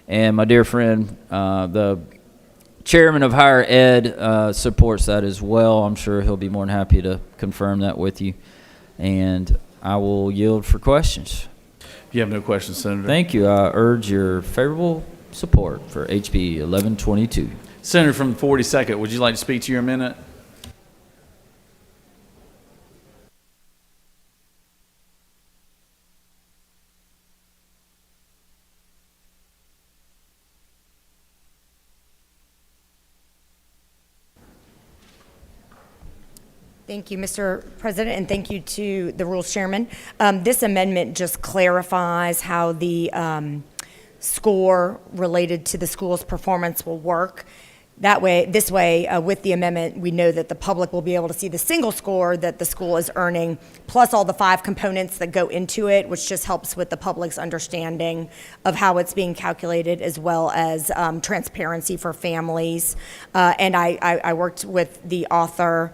And my dear friend, the chairman of higher ed supports that as well. I'm sure he'll be more than happy to confirm that with you. And I will yield for questions. If you have no questions, Senator. Thank you. I urge your favorable support for HB 1122. Senator from the 42nd, would you like to speak to your amendment? Thank you, Mr. President, and thank you to the Rules Chairman. This amendment just clarifies how the score related to the school's performance will work. This way, with the amendment, we know that the public will be able to see the single score that the school is earning, plus all the 5 components that go into it, which just helps with the public's understanding of how it's being calculated, as well as transparency for families. And I worked with the author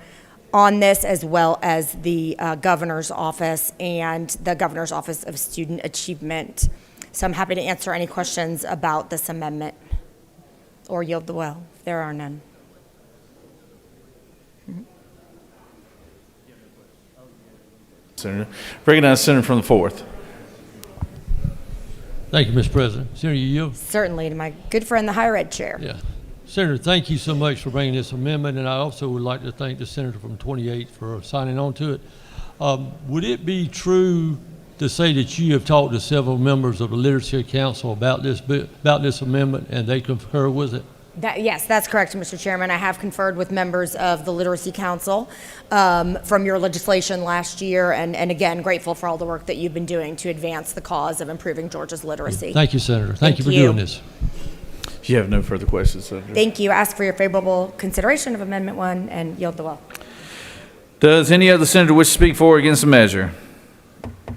on this, as well as the governor's office and the governor's office of student achievement. So I'm happy to answer any questions about this amendment or yield the well if there are none. Senator. Recognize Senator from the 4th. Thank you, Mr. President. Senator, you yield? Certainly, to my good friend, the higher ed chair. Yeah. Senator, thank you so much for bringing this amendment, and I also would like to thank the senator from 28 for signing on to it. Would it be true to say that you have talked to several members of the Literacy Council about this amendment, and they concur with it? Yes, that's correct, Mr. Chairman. I have conferred with members of the Literacy Council from your legislation last year, and again, grateful for all the work that you've been doing to advance the cause of improving Georgia's literacy. Thank you, Senator. Thank you for doing this. If you have no further questions, Senator. Thank you. Ask for your favorable consideration of Amendment 1 and yield the well. Does any other senator wish to speak for or against the measure?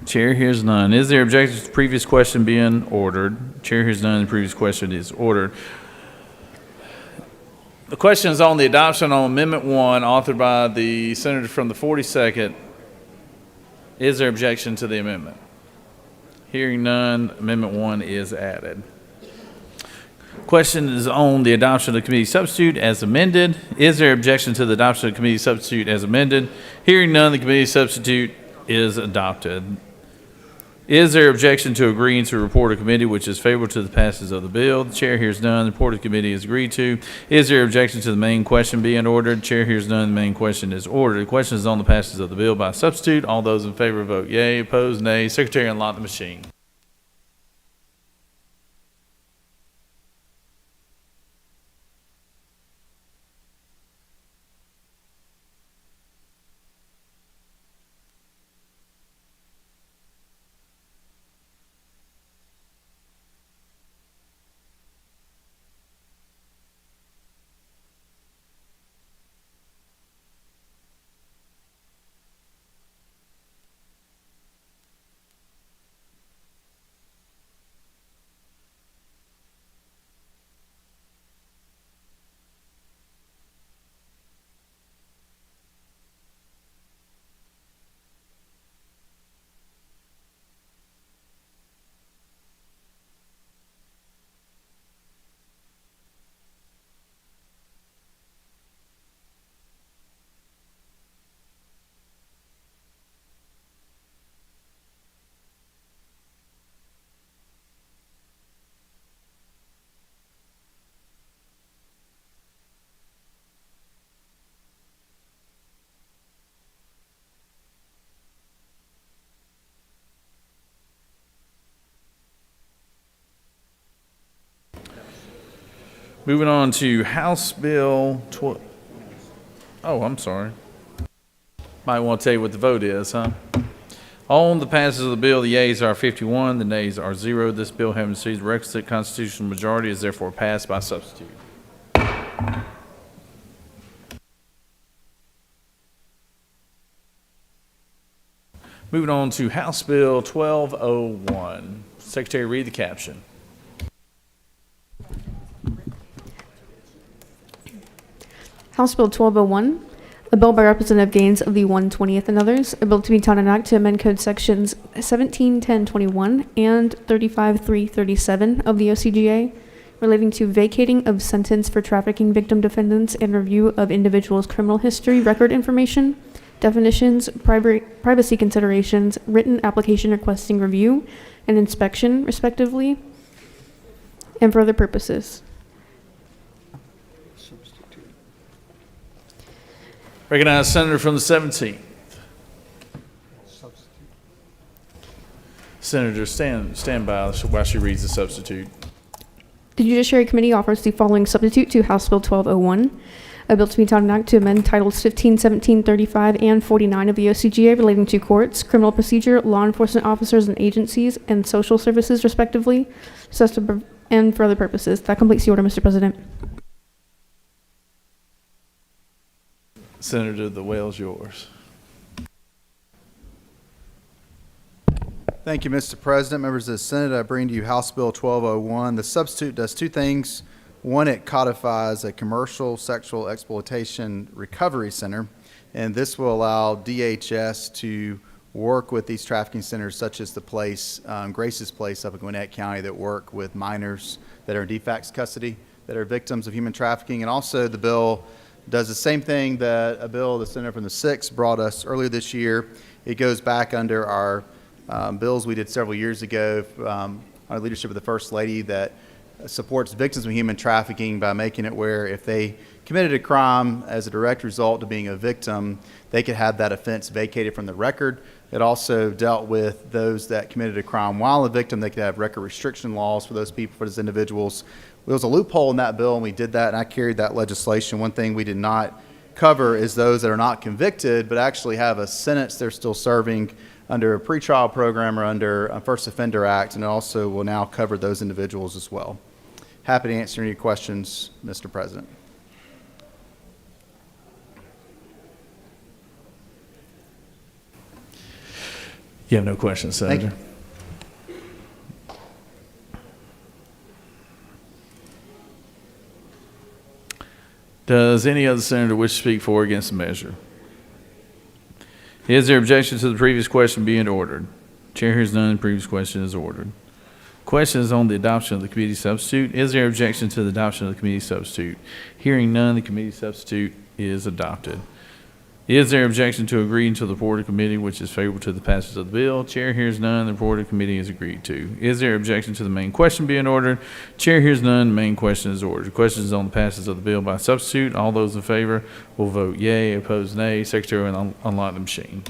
Chair hears none. Is there objection to the previous question being ordered? Chair hears none. The previous question is ordered. The question is on the adoption on Amendment 1, authored by the senator from the 42nd. Is there objection to the amendment? Hearing none, Amendment 1 is added. Question is on the adoption of the committee substitute as amended. Is there objection to the adoption of the committee substitute as amended? Hearing none, the committee substitute is adopted. Is there objection to agreeing to report of committee which is favorable to the passage of the bill? The chair hears none. The report of committee is agreed to. Is there objection to the main question being ordered? The chair hears none. The main question is ordered. The question is on the passage of the bill by substitute. All those in favor vote yea. Opposed, nay. Secretary, unlock the machine. Moving on to House Bill 12. Oh, I'm sorry. Might want to tell you what the vote is, huh? On the passage of the bill, the yeas are 51, the nays are 0. This bill, having received the requisite constitutional majority, is therefore passed by substitute. Moving on to House Bill 1201. Secretary, read the caption. House Bill 1201, a bill by Representative Gaines of the 120th and others, a bill to be taught an act to amend code sections 171021 and 35337 of the OCGA relating to vacating of sentence for trafficking victim defendants and review of individuals' criminal history record information, definitions, privacy considerations, written application requesting review and inspection, respectively, and for other purposes. Recognize Senator from the 17th. Senator, stand by while she reads the substitute. The Judiciary Committee offers the following substitute to House Bill 1201, a bill to be entitled an act to amend Titles 15, 17, 35, and 49 of the OCGA relating to courts, criminal procedure, law enforcement officers and agencies, and social services, respectively, and for other purposes. That completes the order, Mr. President. Senator, the well's yours. Thank you, Mr. President. Members of the Senate, I bring to you House Bill 1201. The substitute does two things. One, it codifies a commercial sexual exploitation recovery center, and this will allow DHS to work with these trafficking centers such as the place, Grace's Place up in Gwinnett County, that work with minors that are in de facto custody, that are victims of human trafficking. And also the bill does the same thing that a bill the Senator from the 6th brought us earlier this year. It goes back under our bills we did several years ago under leadership of the First Lady that supports victims of human trafficking by making it where if they committed a crime as a direct result of being a victim, they could have that offense vacated from the record. It also dealt with those that committed a crime while a victim. They could have record restriction laws for those people, for those individuals. There was a loophole in that bill, and we did that, and I carried that legislation. One thing we did not cover is those that are not convicted but actually have a sentence they're still serving under a pretrial program or under a First Offender Act, and it also will now cover those individuals as well. Happy to answer any questions, Mr. President. You have no questions, Senator? Thank you. Does any other senator wish to speak for or against the measure? Is there objection to the previous question being ordered? Chair hears none. The previous question is ordered. Question is on the adoption of the committee substitute. Is there objection to the adoption of the committee substitute? Hearing none, the committee substitute is adopted. Is there objection to agreeing to the report of committee which is favorable to the passage of the bill? Chair hears none. The report of committee is agreed to. Is there objection to the main question being ordered? Chair hears none. The main question is ordered. The question is on the passage of the bill by substitute. All those in favor will vote yea. Opposed, nay. Secretary will unlock the machine.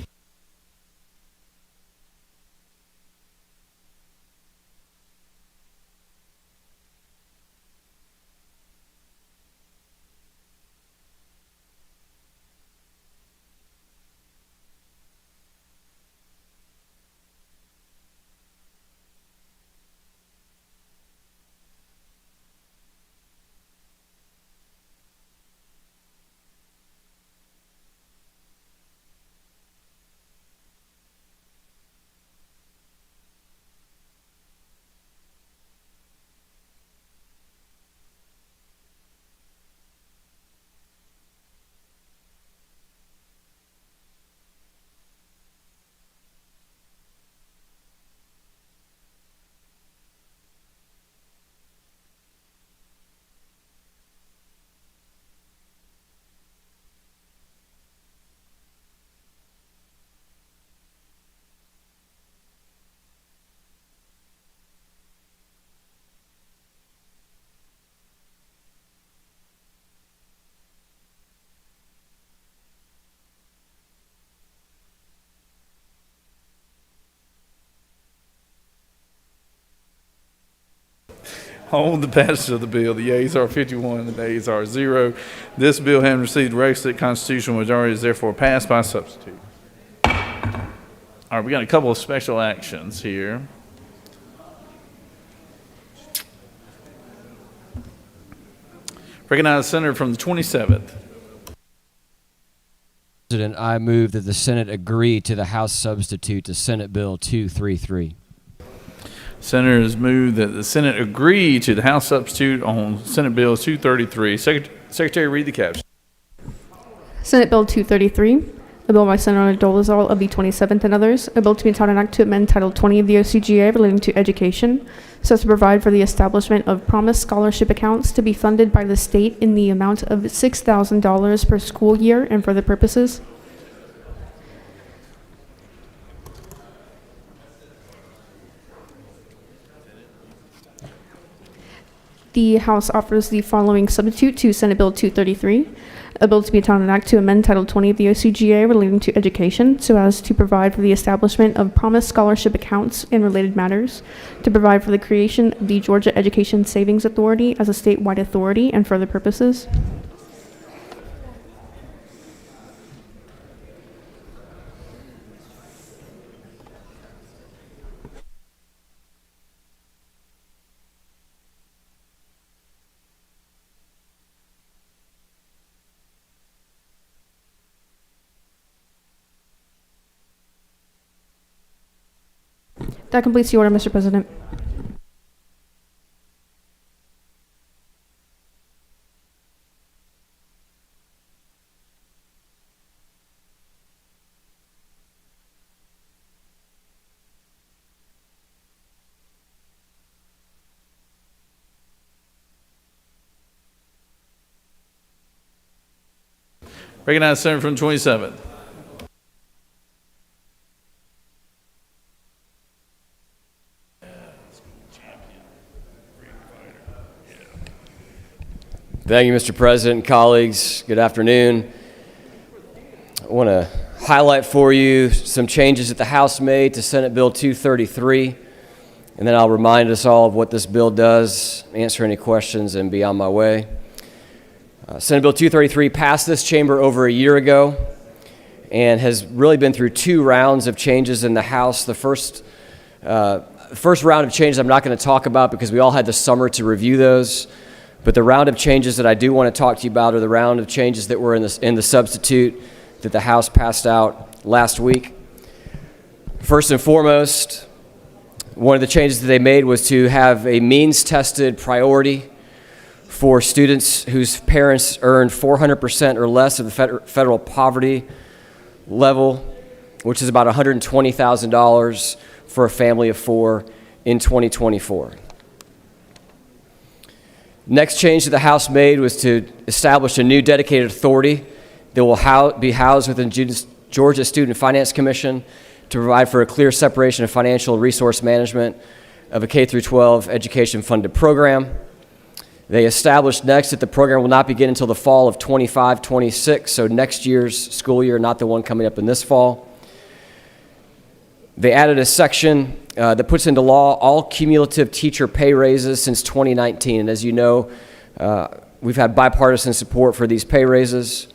On the passage of the bill, the yeas are 51 and the nays are 0. This bill, having received the requisite constitutional majority, is therefore passed by substitute. All right, we got a couple of special actions here. Recognize the senator from the 27th. President, I move that the Senate agree to the House substitute to Senate Bill 233. Senator has moved that the Senate agree to the House substitute on Senate Bill 233. Secretary, read the caption. Senate Bill 233, a bill by Senator Dolezal of the 27th and others, a bill to be entitled an act to amend Title 20 of the OCGA relating to education, so as to provide for the establishment of promised scholarship accounts to be funded by the state in the amount of $6,000 per school year and for other purposes. The House offers the following substitute to Senate Bill 233, A bill to be enacted an act to amend Title 20 of the OCGA relating to education so as to provide for the establishment of promised scholarship accounts and related matters, to provide for the creation of the Georgia Education Savings Authority as a statewide authority and for other purposes. That completes the order, Mr. President. Recognize the senator from the 27th. Thank you, Mr. President and colleagues. Good afternoon. I want to highlight for you some changes that the House made to Senate Bill 233, and then I'll remind us all of what this bill does, answer any questions, and be on my way. Senate Bill 233 passed this chamber over a year ago and has really been through 2 rounds of changes in the House. The first round of changes I'm not going to talk about because we all had the summer to review those. But the round of changes that I do want to talk to you about are the round of changes that were in the substitute that the House passed out last week. First and foremost, one of the changes that they made was to have a means-tested priority for students whose parents earned 400% or less of the federal poverty level, which is about $120,000 for a family of 4 in 2024. Next change that the House made was to establish a new dedicated authority that will be housed within Georgia Student Finance Commission to provide for a clear separation of financial resource management of a K-12 education funded program. They established next that the program will not begin until the fall of 25-26, so next year's school year, not the one coming up in this fall. They added a section that puts into law all cumulative teacher pay raises since 2019. And as you know, we've had bipartisan support for these pay raises.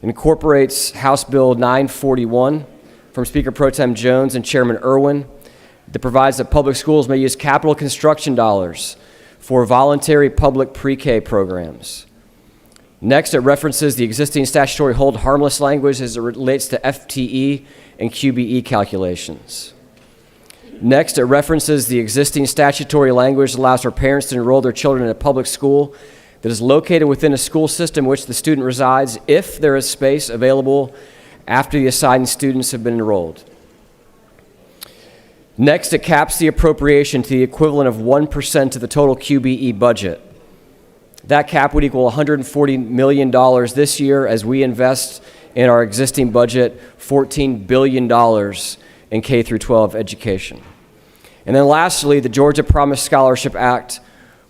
It incorporates House Bill 941 from Speaker Pro Tem Jones and Chairman Irwin that provides that public schools may use capital construction dollars for voluntary public pre-K programs. Next, it references the existing statutory hold harmless language as it relates to FTE and QBE calculations. Next, it references the existing statutory language that allows for parents to enroll their children in a public school that is located within a school system in which the student resides if there is space available after the assigned students have been enrolled. Next, it caps the appropriation to the equivalent of 1% of the total QBE budget. That cap would equal $140 million this year as we invest in our existing budget $14 billion in K-12 education. And then lastly, the Georgia Promise Scholarship Act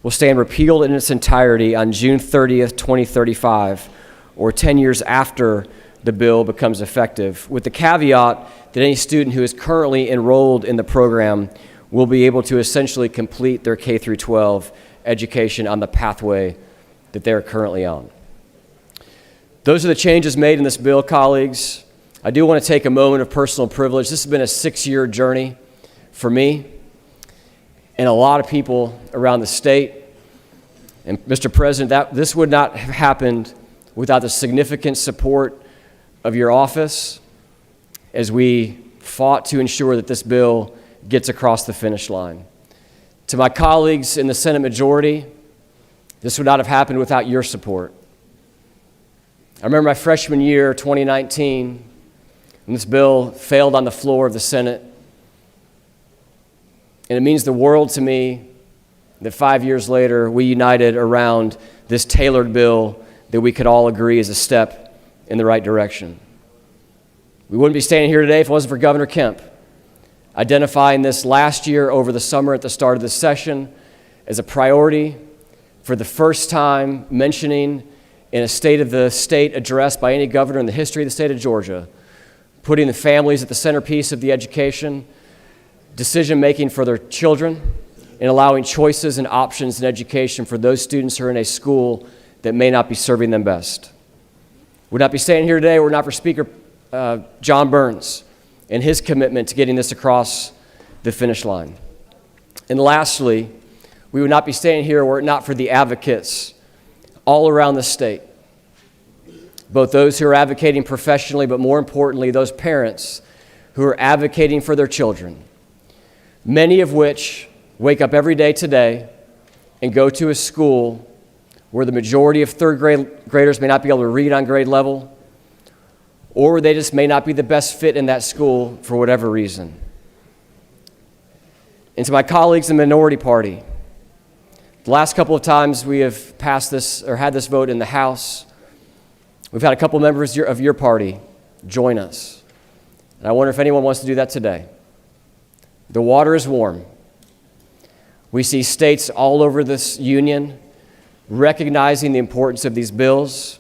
will stand repealed in its entirety on June 30th, 2035, or 10 years after the bill becomes effective, with the caveat that any student who is currently enrolled in the program will be able to essentially complete their K-12 education on the pathway that they're currently on. Those are the changes made in this bill, colleagues. I do want to take a moment of personal privilege. This has been a 6-year journey for me and a lot of people around the state. And Mr. President, this would not have happened without the significant support of your office as we fought to ensure that this bill gets across the finish line. To my colleagues in the Senate majority, this would not have happened without your support. I remember my freshman year, 2019, when this bill failed on the floor of the Senate. And it means the world to me that 5 years later, we united around this tailored bill that we could all agree is a step in the right direction. We wouldn't be standing here today if it wasn't for Governor Kemp identifying this last year over the summer at the start of this session as a priority, for the first time mentioning in a State of the State address by any governor in the history of the state of Georgia, putting the families at the centerpiece of the education, decision-making for their children, and allowing choices and options in education for those students who are in a school that may not be serving them best. Would not be standing here today were it not for Speaker John Burns and his commitment to getting this across the finish line. And lastly, we would not be standing here were it not for the advocates all around the state, both those who are advocating professionally, but more importantly, those parents who are advocating for their children, many of which wake up every day today and go to a school where the majority of third graders may not be able to read on grade level, or they just may not be the best fit in that school for whatever reason. And to my colleagues in the minority party, the last couple of times we have passed this or had this vote in the House, we've had a couple members of your party join us. And I wonder if anyone wants to do that today. The water is warm. We see states all over this union recognizing the importance of these bills.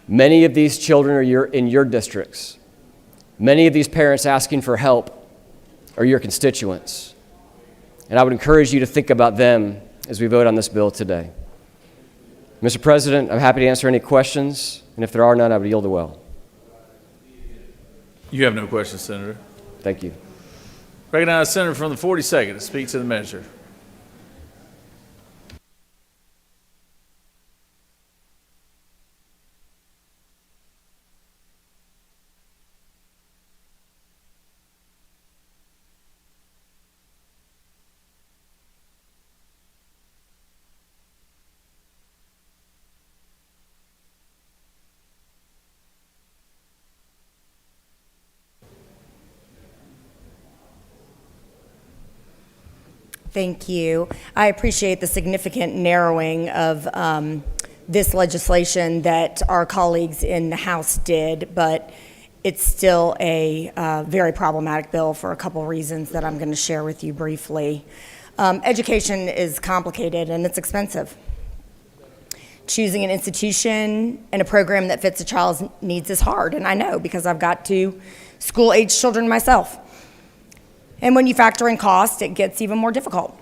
Many of these children are in your districts. Many of these parents asking for help are your constituents. And I would encourage you to think about them as we vote on this bill today. Mr. President, I'm happy to answer any questions, and if there are none, I would yield the well. You have no questions, Senator. Thank you. Recognize Senator from the 42nd to speak to the measure. Thank you. I appreciate the significant narrowing of this legislation that our colleagues in the House did, but it's still a very problematic bill for a couple reasons that I'm going to share with you briefly. Education is complicated and it's expensive. Choosing an institution and a program that fits a child's needs is hard, and I know because I've got two school-age children myself. And when you factor in cost, it gets even more difficult.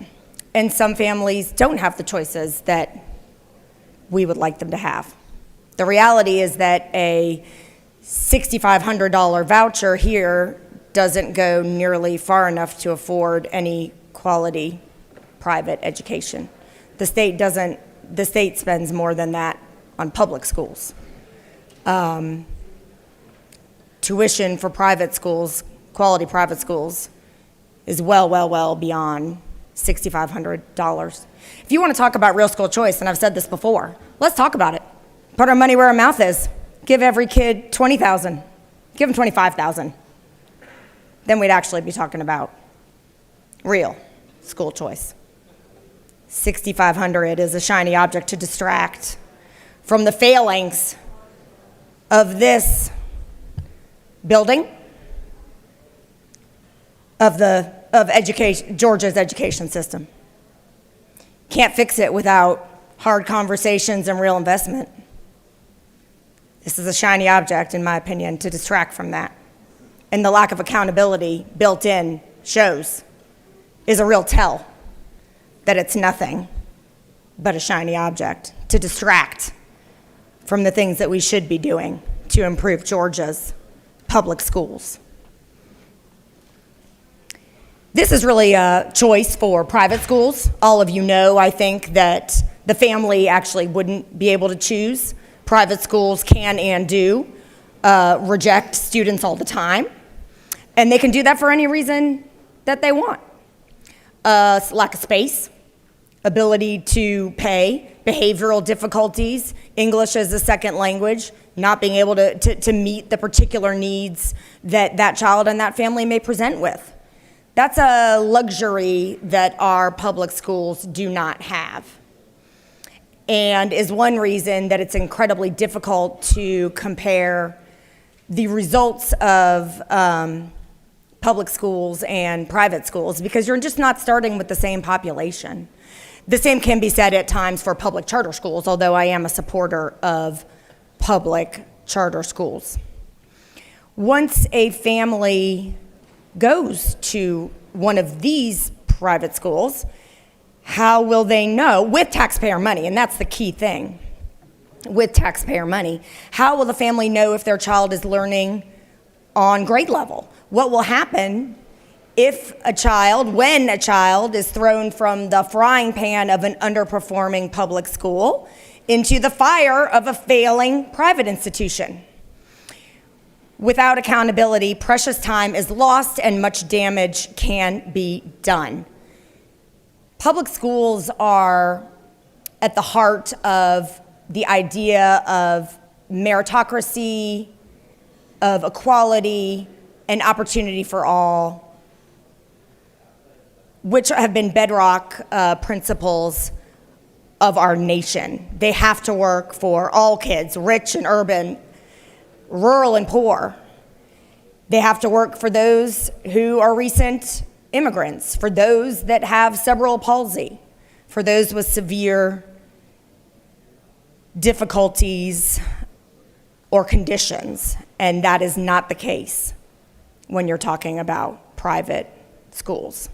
And some families don't have the choices that we would like them to have. The reality is that a $6,500 voucher here doesn't go nearly far enough to afford any quality private education. The state spends more than that on public schools. Tuition for private schools, quality private schools, is well beyond $6,500. If you want to talk about real school choice, and I've said this before, let's talk about it. Put our money where our mouth is. Give every kid $20,000. Give them $25,000. Then we'd actually be talking about real school choice. $6,500 is a shiny object to distract from the failings of this building, of Georgia's education system. Can't fix it without hard conversations and real investment. This is a shiny object, in my opinion, to distract from that. And the lack of accountability built in is a real tell that it's nothing but a shiny object to distract from the things that we should be doing to improve Georgia's public schools. This is really a choice for private schools. All of you know, I think, that the family actually wouldn't be able to choose. Private schools can and do reject students all the time. And they can do that for any reason that they want. Lack of space, ability to pay, behavioral difficulties, English as a second language, not being able to meet the particular needs that child and that family may present with. That's a luxury that our public schools do not have, and is one reason that it's incredibly difficult to compare the results of public schools and private schools, because you're just not starting with the same population. The same can be said at times for public charter schools, although I am a supporter of public charter schools. Once a family goes to one of these private schools, how will they know, with taxpayer money, and that's the key thing, with taxpayer money, how will the family know if their child is learning on grade level? What will happen if when a child is thrown from the frying pan of an underperforming public school into the fire of a failing private institution? Without accountability, precious time is lost and much damage can be done. Public schools are at the heart of the idea of meritocracy, of equality, and opportunity for all, which have been bedrock principles of our nation. They have to work for all kids, rich and urban, rural and poor. They have to work for those who are recent immigrants, for those that have cerebral palsy, for those with severe difficulties or conditions, and that is not the case when you're talking about private schools.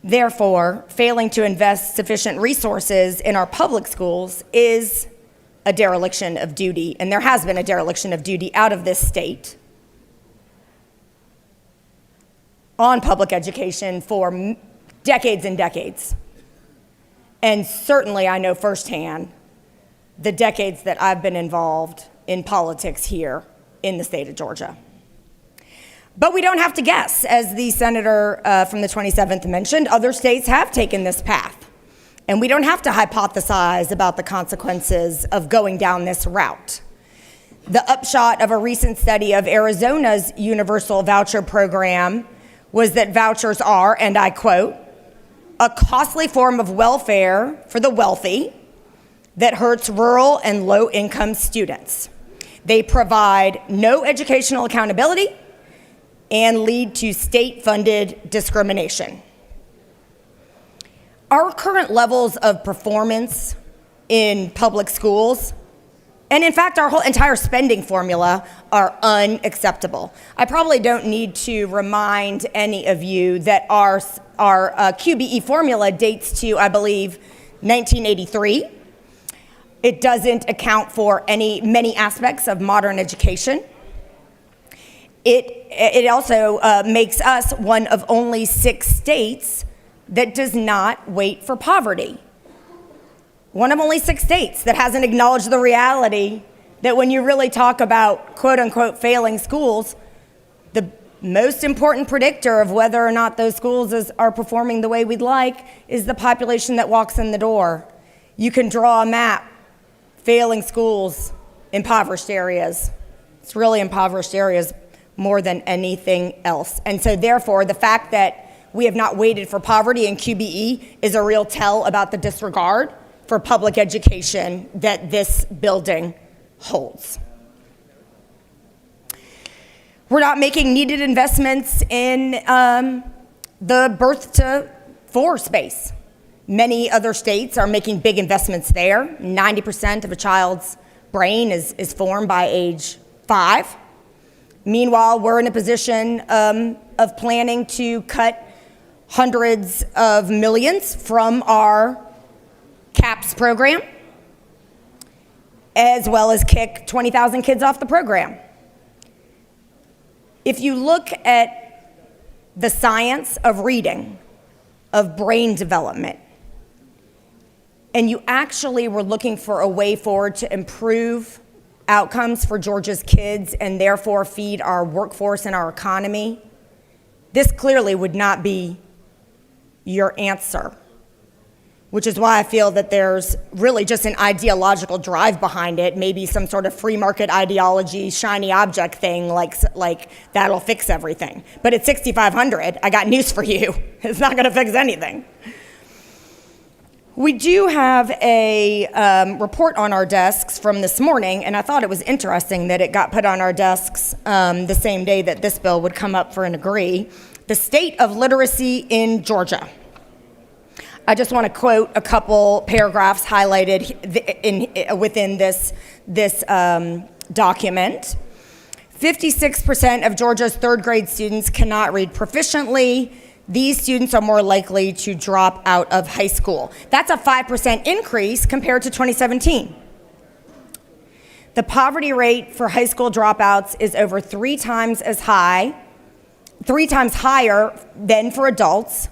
Therefore, failing to invest sufficient resources in our public schools is a dereliction of duty, and there has been a dereliction of duty out of this state on public education for decades and decades. And certainly I know firsthand the decades that I've been involved in politics here in the state of Georgia. But we don't have to guess. As the senator from the 27th mentioned, other states have taken this path. And we don't have to hypothesize about the consequences of going down this route. The upshot of a recent study of Arizona's universal voucher program was that vouchers are, and I quote, a costly form of welfare for the wealthy that hurts rural and low-income students. They provide no educational accountability and lead to state-funded discrimination. Our current levels of performance in public schools, and in fact our whole entire spending formula, are unacceptable. I probably don't need to remind any of you that our QBE formula dates to, I believe, 1983. It doesn't account for many aspects of modern education. It also makes us one of only 6 states that does not wait for poverty. One of only 6 states that hasn't acknowledged the reality that when you really talk about quote unquote failing schools, the most important predictor of whether or not those schools are performing the way we'd like is the population that walks in the door. You can draw a map, failing schools, impoverished areas. It's really impoverished areas more than anything else. And so therefore, the fact that we have not waited for poverty in QBE is a real tell about the disregard for public education that this building holds. We're not making needed investments in the birth to 4 space. Many other states are making big investments there. 90% of a child's brain is formed by age 5. Meanwhile, we're in a position of planning to cut hundreds of millions from our CAPS program, as well as kick 20,000 kids off the program. If you look at the science of reading, of brain development, and you actually were looking for a way forward to improve outcomes for Georgia's kids and therefore feed our workforce and our economy, this clearly would not be your answer, which is why I feel that there's really just an ideological drive behind it, maybe some sort of free market ideology, shiny object thing, like that'll fix everything. But at 6,500, I got news for you. It's not gonna fix anything. We do have a report on our desks from this morning, and I thought it was interesting that it got put on our desks the same day that this bill would come up for an agree. the state of literacy in Georgia. I just want to quote a couple paragraphs highlighted within this document. 56% of Georgia's third grade students cannot read proficiently. These students are more likely to drop out of high school. That's a 5% increase compared to 2017. The poverty rate for high school dropouts is over 3 times higher than for adults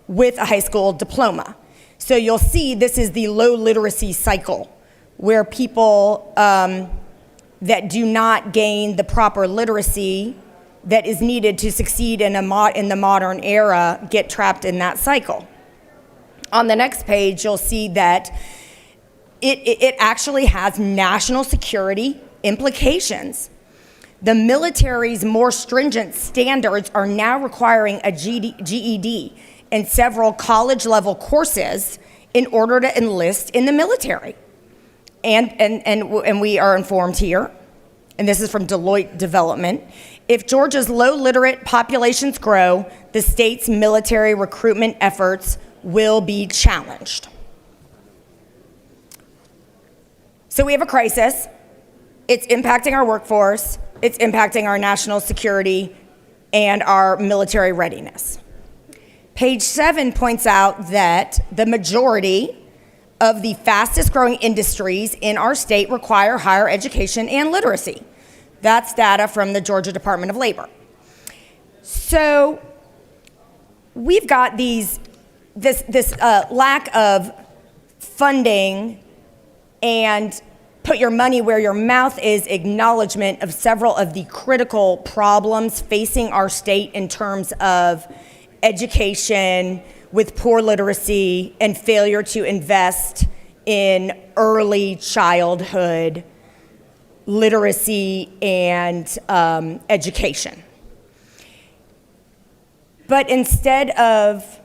with a high school diploma. So you'll see this is the low literacy cycle, where people that do not gain the proper literacy that is needed to succeed in the modern era get trapped in that cycle. On the next page, you'll see that it actually has national security implications. The military's more stringent standards are now requiring a GED and several college-level courses in order to enlist in the military. And we are informed here, and this is from Deloitte Development, if Georgia's low literate populations grow, the state's military recruitment efforts will be challenged. So we have a crisis. It's impacting our workforce, it's impacting our national security and our military readiness. Page 7 points out that the majority of the fastest growing industries in our state require higher education and literacy. That's data from the Georgia Department of Labor. So we've got this lack of funding and put your money where your mouth is acknowledgement of several of the critical problems facing our state in terms of education with poor literacy and failure to invest in early childhood literacy and education. But instead of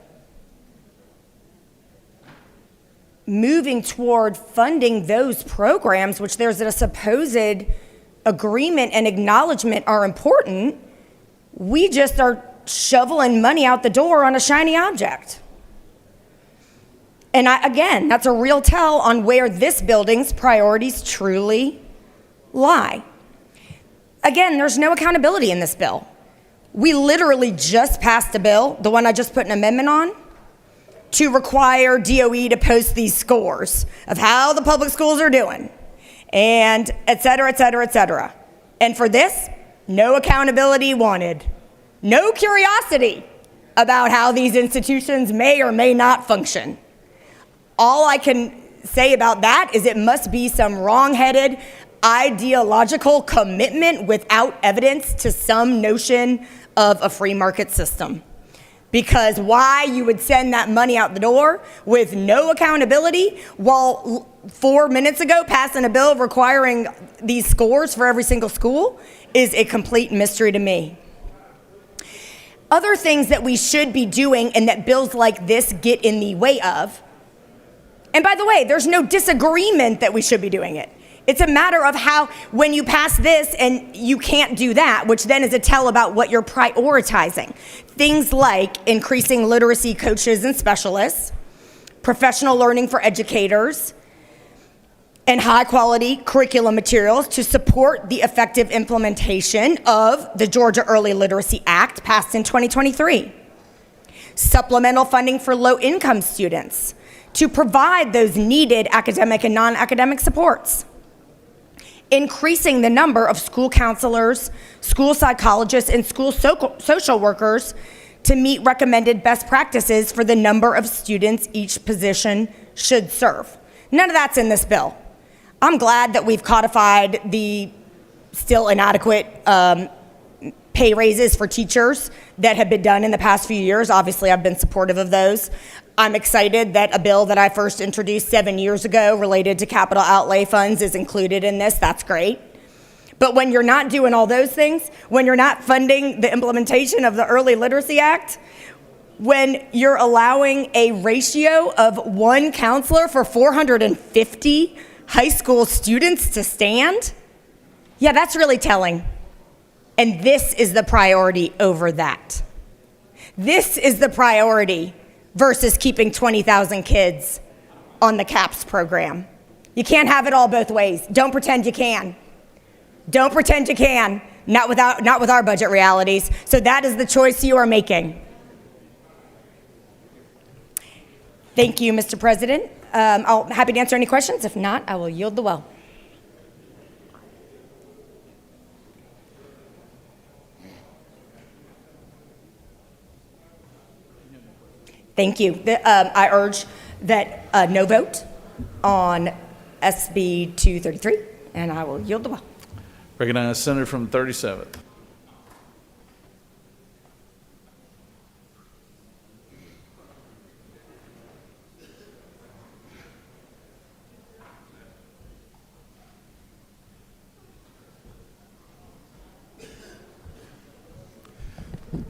moving toward funding those programs, which there's a supposed agreement and acknowledgement are important, we just are shoveling money out the door on a shiny object. And again, that's a real tell on where this building's priorities truly lie. Again, there's no accountability in this bill. We literally just passed a bill, the one I just put an amendment on, to require DOE to post these scores of how the public schools are doing, and et cetera, et cetera, et cetera. And for this, no accountability wanted. No curiosity about how these institutions may or may not function. All I can say about that is it must be some wrong-headed ideological commitment without evidence to some notion of a free market system. Because why you would send that money out the door with no accountability while 4 minutes ago passing a bill requiring these scores for every single school is a complete mystery to me. Other things that we should be doing and that bills like this get in the way of, and by the way, there's no disagreement that we should be doing it. It's a matter of how, when you pass this and you can't do that, which then is a tell about what you're prioritizing. Things like increasing literacy coaches and specialists, professional learning for educators, and high-quality curriculum materials to support the effective implementation of the Georgia Early Literacy Act passed in 2023. Supplemental funding for low-income students to provide those needed academic and non-academic supports. Increasing the number of school counselors, school psychologists, and school social workers to meet recommended best practices for the number of students each position should serve. None of that's in this bill. I'm glad that we've codified the still inadequate pay raises for teachers that have been done in the past few years. Obviously, I've been supportive of those. I'm excited that a bill that I first introduced 7 years ago related to capital outlay funds is included in this. That's great. But when you're not doing all those things, when you're not funding the implementation of the Early Literacy Act, when you're allowing a ratio of 1 counselor for 450 high school students to stand, yeah, that's really telling. And this is the priority over that. This is the priority versus keeping 20,000 kids on the CAPS program. You can't have it all both ways. Don't pretend you can. Don't pretend you can. Not with our budget realities. So that is the choice you are making. Thank you, Mr. President. I'm happy to answer any questions. If not, I will yield the well. Thank you. I urge that no vote on SB 233, and I will yield the well. Recognize Senator from the 37th.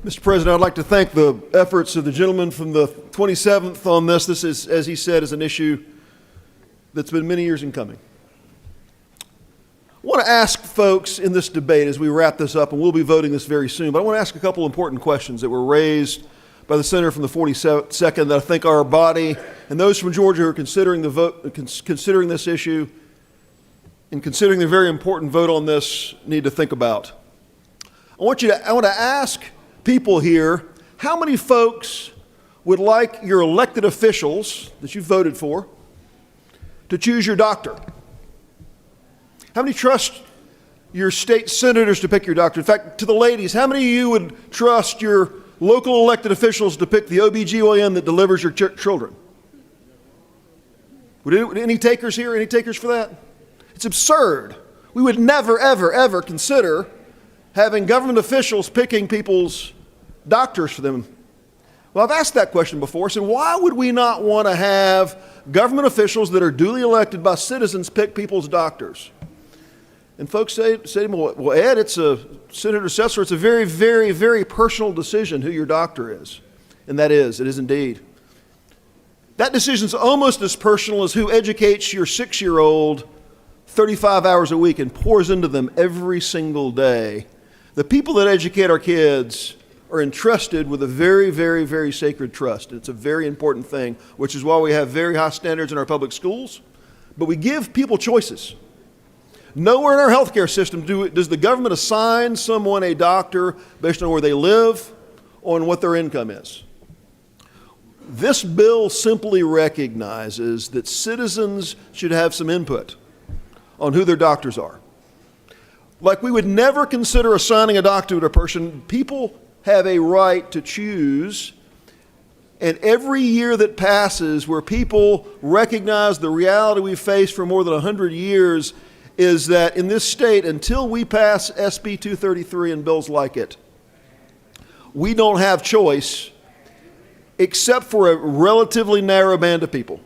Mr. President, I'd like to thank the efforts of the gentleman from the 27th on this. This is, as he said, is an issue that's been many years in coming. I want to ask folks in this debate as we wrap this up, and we'll be voting this very soon, but I want to ask a couple important questions that were raised by the senator from the 42nd that I think our body and those from Georgia who are considering the vote, considering this issue and considering the very important vote on this need to think about. I want to ask people here, how many folks would like your elected officials that you voted for to choose your doctor? How many trust your state senators to pick your doctor? In fact, to the ladies, how many of you would trust your local elected officials to pick the OBGYN that delivers your children? Any takers here? Any takers for that? It's absurd. We would never, ever, ever consider having government officials picking people's doctors for them. Well, I've asked that question before. So why would we not want to have government officials that are duly elected by citizens pick people's doctors? And folks say to me, well, Ed, Senator Sessler, it's a very, very, very personal decision who your doctor is. And it is indeed. That decision is almost as personal as who educates your 6-year-old 35 hours a week and pours into them every single day. The people that educate our kids are entrusted with a very, very, very sacred trust. It's a very important thing, which is why we have very high standards in our public schools, but we give people choices. Nowhere in our healthcare system does the government assign someone a doctor based on where they live or on what their income is. This bill simply recognizes that citizens should have some input on who their doctors are. Like we would never consider assigning a doctor to a person, people have a right to choose. And every year that passes where people recognize the reality we've faced for more than 100 years is that in this state, until we pass SB 233 and bills like it, we don't have choice except for a relatively narrow band of people.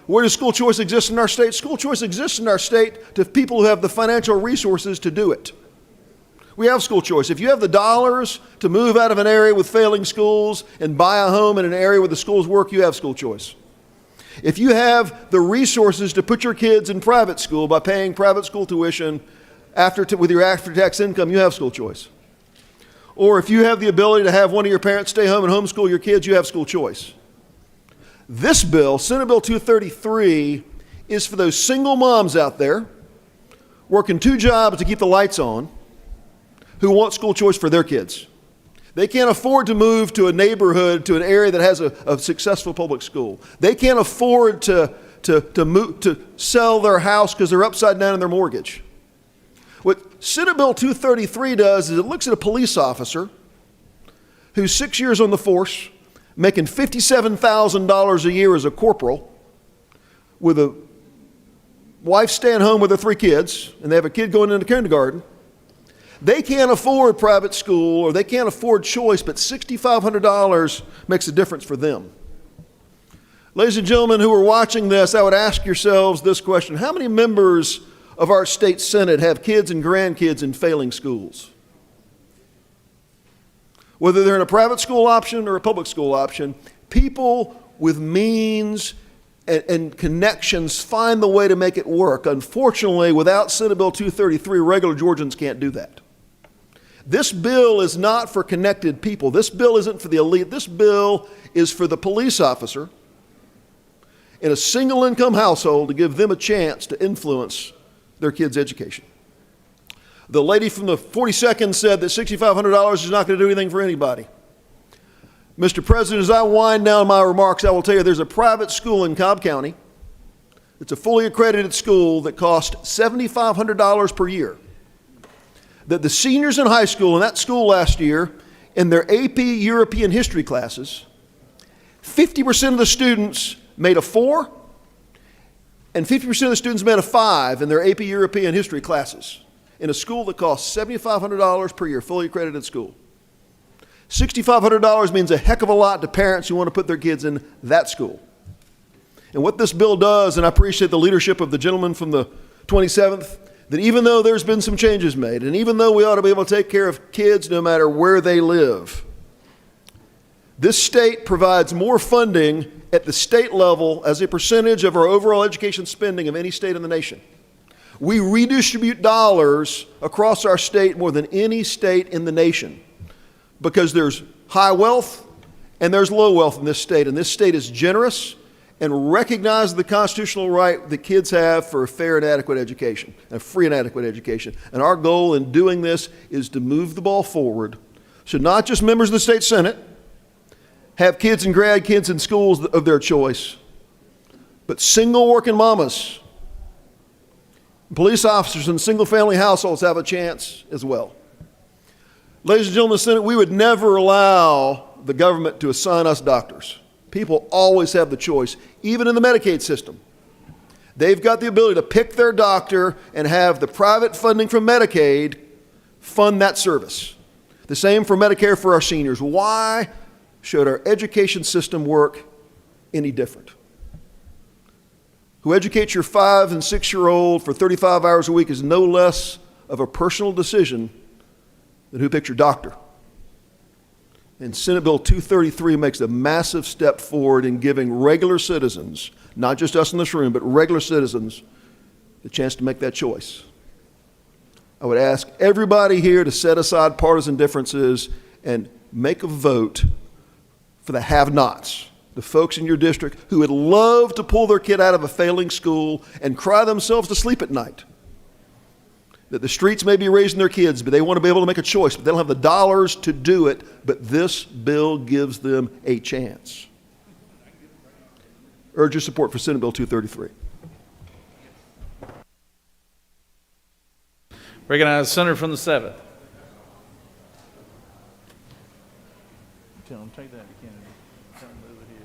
Where does school choice exist in our state? School choice exists in our state to people who have the financial resources to do it. We have school choice. If you have the dollars to move out of an area with failing schools and buy a home in an area where the schools work, you have school choice. If you have the resources to put your kids in private school by paying private school tuition with your after-tax income, you have school choice. Or if you have the ability to have one of your parents stay home and homeschool your kids, you have school choice. This bill, Senate Bill 233, is for those single moms out there working 2 jobs to keep the lights on who want school choice for their kids. They can't afford to move to a neighborhood, to an area that has a successful public school. They can't afford to sell their house because they're upside down in their mortgage. What Senate Bill 233 does is it looks at a police officer who's 6 years on the force, making $57,000 a year as a corporal, with a wife staying home with her 3 kids, and they have a kid going into kindergarten. They can't afford private school or they can't afford choice, but $6,500 makes a difference for them. Ladies and gentlemen who are watching this, I would ask yourselves this question. How many members of our state Senate have kids and grandkids in failing schools? Whether they're in a private school option or a public school option, people with means and connections find the way to make it work. Unfortunately, without Senate Bill 233, regular Georgians can't do that. This bill is not for connected people. This bill isn't for the elite. This bill is for the police officer in a single income household to give them a chance to influence their kids' education. The lady from the 42nd said that $6,500 is not going to do anything for anybody. Mr. President, as I wind down my remarks, I will tell you there's a private school in Cobb County. It's a fully accredited school that costs $7,500 per year. That the seniors in high school in that school last year, in their AP European history classes, 50% of the students made a 4, and 50% of the students made a 5 in their AP European history classes in a school that costs $7,500 per year, fully accredited school. $6,500 means a heck of a lot to parents who want to put their kids in that school. And what this bill does, and I appreciate the leadership of the gentleman from the 27th, that even though there's been some changes made, and even though we ought to be able to take care of kids no matter where they live, this state provides more funding at the state level as a percentage of our overall education spending of any state in the nation. We redistribute dollars across our state more than any state in the nation because there's high wealth and there's low wealth in this state, and this state is generous and recognizes the constitutional right that kids have for a fair and adequate education, a free and adequate education. And our goal in doing this is to move the ball forward so not just members of the state Senate have kids and grad kids in schools of their choice, but single working mamas, police officers in single family households have a chance as well. Ladies and gentlemen of the Senate, we would never allow the government to assign us doctors. People always have the choice, even in the Medicaid system. They've got the ability to pick their doctor and have the private funding from Medicaid fund that service. The same for Medicare for our seniors. Why should our education system work any different? Who educates your 5- and 6-year-old for 35 hours a week is no less of a personal decision than who picks your doctor. And Senate Bill 233 makes a massive step forward in giving regular citizens, not just us in this room, but regular citizens, the chance to make that choice. I would ask everybody here to set aside partisan differences and make a vote for the have-nots, the folks in your district who would love to pull their kid out of a failing school and cry themselves to sleep at night. That the streets may be raising their kids, but they want to be able to make a choice, but they don't have the dollars to do it, but this bill gives them a chance. Urge your support for Senate Bill 233. Recognize the senator from the 7th. Tell him, take that to Kennedy. Tell him to move it here.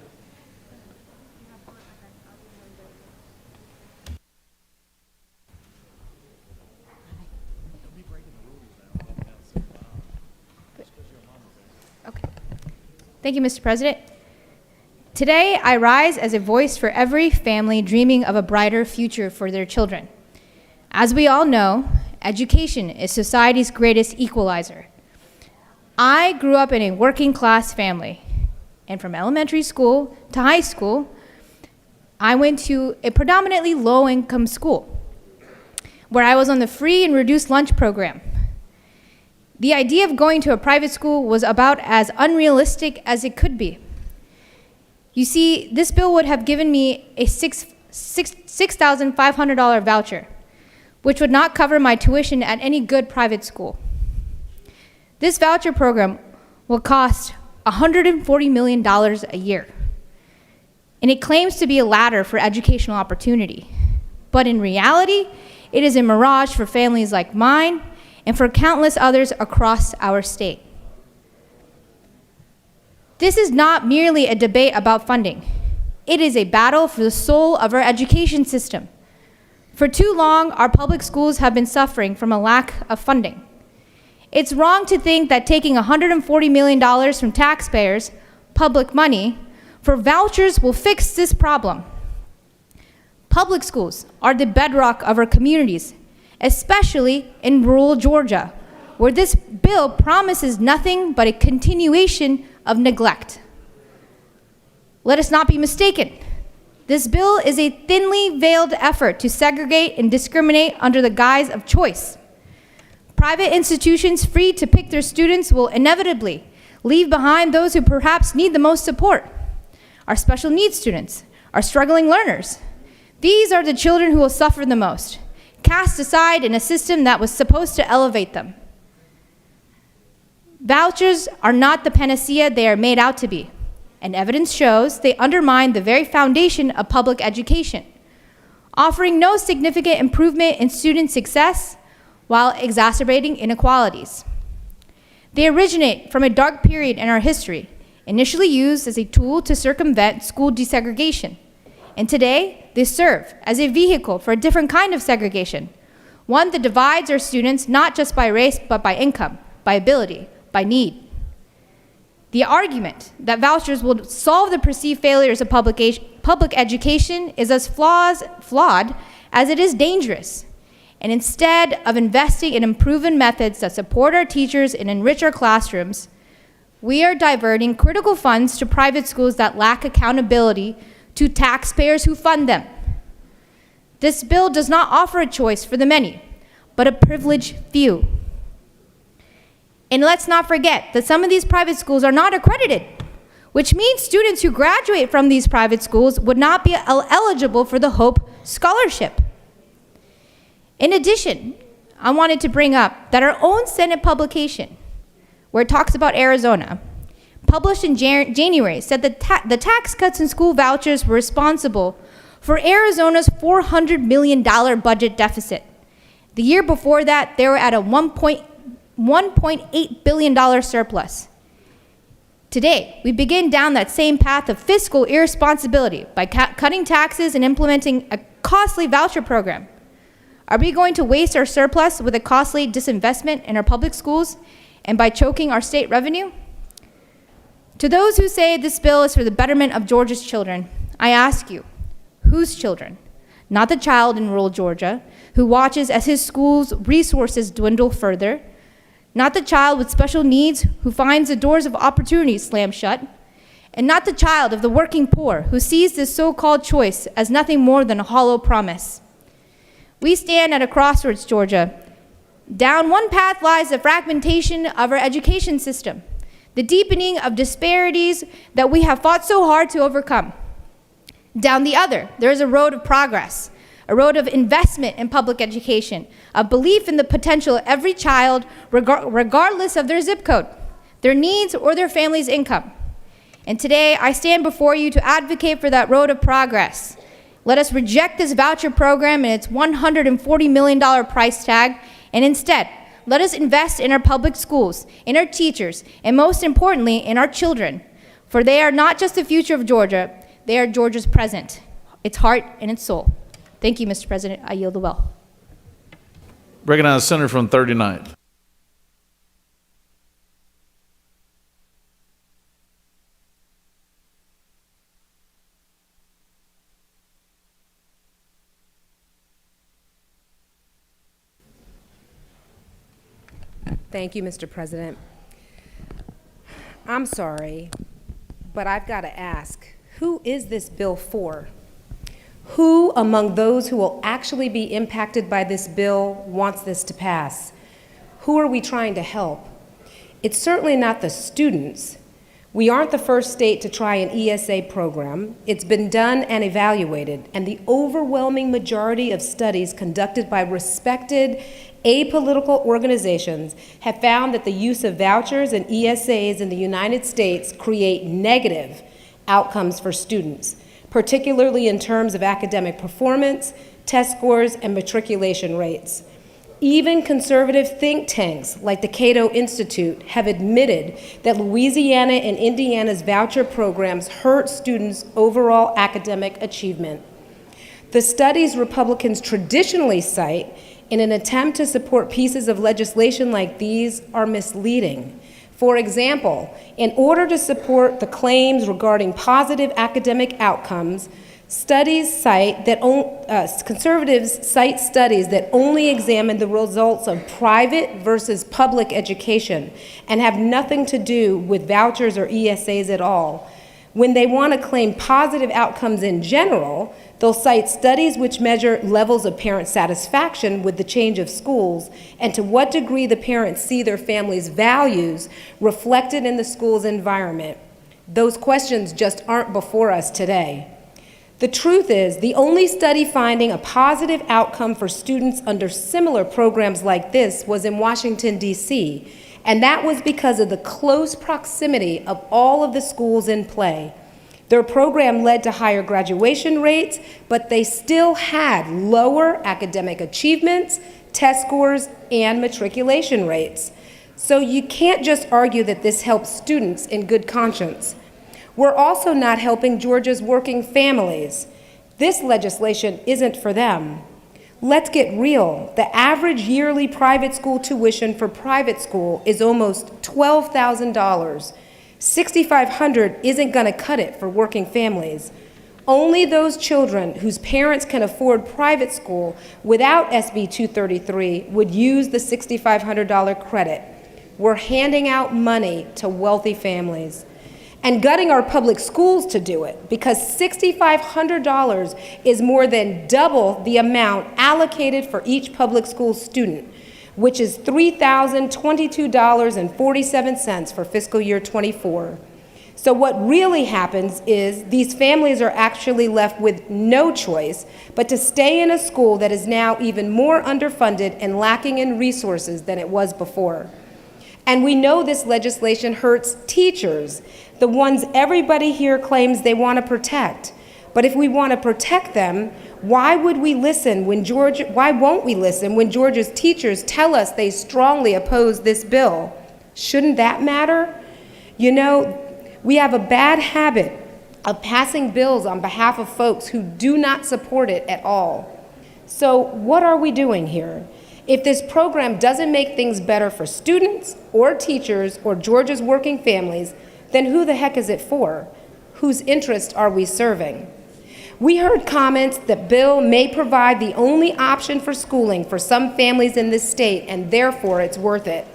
Thank you, Mr. President. Today, I rise as a voice for every family dreaming of a brighter future for their children. As we all know, education is society's greatest equalizer. I grew up in a working-class family, and from elementary school to high school, I went to a predominantly low-income school, where I was on the free and reduced lunch program. The idea of going to a private school was about as unrealistic as it could be. You see, this bill would have given me a $6,500 voucher, which would not cover my tuition at any good private school. This voucher program will cost $140 million a year, and it claims to be a ladder for educational opportunity. But in reality, it is a mirage for families like mine and for countless others across our state. This is not merely a debate about funding. It is a battle for the soul of our education system. For too long, our public schools have been suffering from a lack of funding. It's wrong to think that taking $140 million from taxpayers' public money for vouchers will fix this problem. Public schools are the bedrock of our communities, especially in rural Georgia, where this bill promises nothing but a continuation of neglect. Let us not be mistaken. This bill is a thinly veiled effort to segregate and discriminate under the guise of choice. Private institutions free to pick their students will inevitably leave behind those who perhaps need the most support. Our special needs students, our struggling learners. These are the children who will suffer the most, cast aside in a system that was supposed to elevate them. Vouchers are not the panacea they are made out to be, and evidence shows they undermine the very foundation of public education, offering no significant improvement in student success while exacerbating inequalities. They originate from a dark period in our history, initially used as a tool to circumvent school desegregation. And today, they serve as a vehicle for a different kind of segregation, one that divides our students not just by race, but by income, by ability, by need. The argument that vouchers will solve the perceived failures of public education is as flawed as it is dangerous. And instead of investing in improving methods that support our teachers and enrich our classrooms, we are diverting critical funds to private schools that lack accountability to taxpayers who fund them. This bill does not offer a choice for the many, but a privileged few. And let's not forget that some of these private schools are not accredited, which means students who graduate from these private schools would not be eligible for the Hope Scholarship. In addition, I wanted to bring up that our own Senate publication, where it talks about Arizona, published in January, said that the tax cuts and school vouchers were responsible for Arizona's $400 million budget deficit. The year before that, they were at a $1.8 billion surplus. Today, we begin down that same path of fiscal irresponsibility by cutting taxes and implementing a costly voucher program. Are we going to waste our surplus with a costly disinvestment in our public schools and by choking our state revenue? To those who say this bill is for the betterment of Georgia's children, I ask you, whose children? Not the child in rural Georgia who watches as his school's resources dwindle further, not the child with special needs who finds the doors of opportunity slammed shut, and not the child of the working poor who sees this so-called choice as nothing more than a hollow promise. We stand at a crossroads, Georgia. Down one path lies the fragmentation of our education system, the deepening of disparities that we have fought so hard to overcome. Down the other, there is a road of progress, a road of investment in public education, a belief in the potential of every child, regardless of their zip code, their needs, or their family's income. And today, I stand before you to advocate for that road of progress. Let us reject this voucher program and its $140 million price tag, and instead, let us invest in our public schools, in our teachers, and most importantly, in our children. For they are not just the future of Georgia, they are Georgia's present, its heart and its soul. Thank you, Mr. President. I yield the well. Recognize the senator from 39th. Thank you, Mr. President. I'm sorry, but I've got to ask, who is this bill for? Who among those who will actually be impacted by this bill wants this to pass? Who are we trying to help? It's certainly not the students. We aren't the first state to try an ESA program. It's been done and evaluated, and the overwhelming majority of studies conducted by respected apolitical organizations have found that the use of vouchers and ESAs in the United States create negative outcomes for students, particularly in terms of academic performance, test scores, and matriculation rates. Even conservative think tanks like the Cato Institute have admitted that Louisiana and Indiana's voucher programs hurt students' overall academic achievement. The studies Republicans traditionally cite in an attempt to support pieces of legislation like these are misleading. For example, in order to support the claims regarding positive academic outcomes, conservatives cite studies that only examine the results of private versus public education and have nothing to do with vouchers or ESAs at all. When they want to claim positive outcomes in general, they'll cite studies which measure levels of parent satisfaction with the change of schools and to what degree the parents see their family's values reflected in the school's environment. Those questions just aren't before us today. The truth is, the only study finding a positive outcome for students under similar programs like this was in Washington, D.C., and that was because of the close proximity of all of the schools in play. Their program led to higher graduation rates, but they still had lower academic achievements, test scores, and matriculation rates. So you can't just argue that this helps students in good conscience. We're also not helping Georgia's working families. This legislation isn't for them. Let's get real. The average yearly private school tuition for private school is almost $12,000. $6,500 isn't going to cut it for working families. Only those children whose parents can afford private school without SB 233 would use the $6,500 credit. We're handing out money to wealthy families and gutting our public schools to do it, because $6,500 is more than double the amount allocated for each public school student, which is $3,022.47 for fiscal year 24. So what really happens is these families are actually left with no choice but to stay in a school that is now even more underfunded and lacking in resources than it was before. And we know this legislation hurts teachers, the ones everybody here claims they want to protect. But if we want to protect them, why won't we listen when Georgia's teachers tell us they strongly oppose this bill? Shouldn't that matter? You know, we have a bad habit of passing bills on behalf of folks who do not support it at all. So what are we doing here? If this program doesn't make things better for students or teachers or Georgia's working families, then who the heck is it for? Whose interests are we serving? We heard comments that bill may provide the only option for schooling for some families in this state, and therefore it's worth it.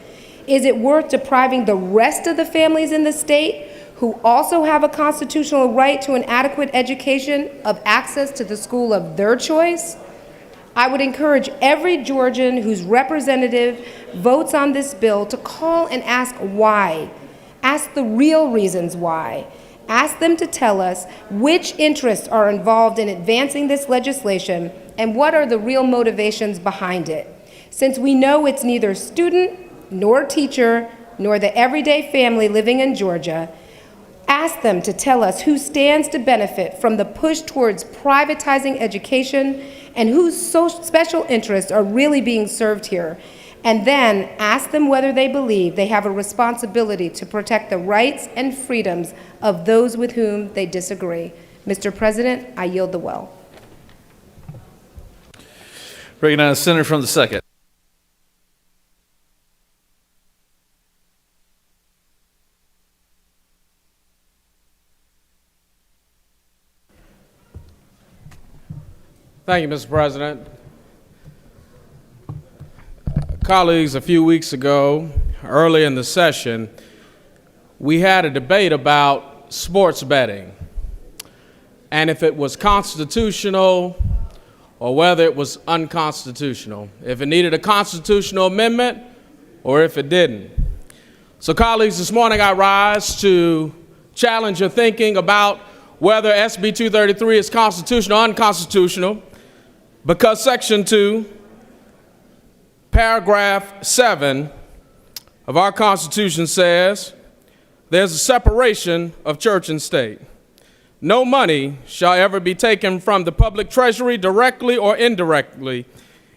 Is it worth depriving the rest of the families in the state, who also have a constitutional right to an adequate education, of access to the school of their choice? I would encourage every Georgian whose representative votes on this bill to call and ask why. Ask the real reasons why. Ask them to tell us which interests are involved in advancing this legislation and what are the real motivations behind it. Since we know it's neither student, nor teacher, nor the everyday family living in Georgia, ask them to tell us who stands to benefit from the push towards privatizing education and whose special interests are really being served here. And then ask them whether they believe they have a responsibility to protect the rights and freedoms of those with whom they disagree. Mr. President, I yield the well. Recognize the senator from the second. Thank you, Mr. President. Colleagues, a few weeks ago, early in the session, we had a debate about sports betting and if it was constitutional or whether it was unconstitutional, if it needed a constitutional amendment or if it didn't. So, colleagues, this morning I rise to challenge your thinking about whether SB 233 is constitutional or unconstitutional, because Section 2, Paragraph 7 of our Constitution says there's a separation of church and state. No money shall ever be taken from the public treasury directly or indirectly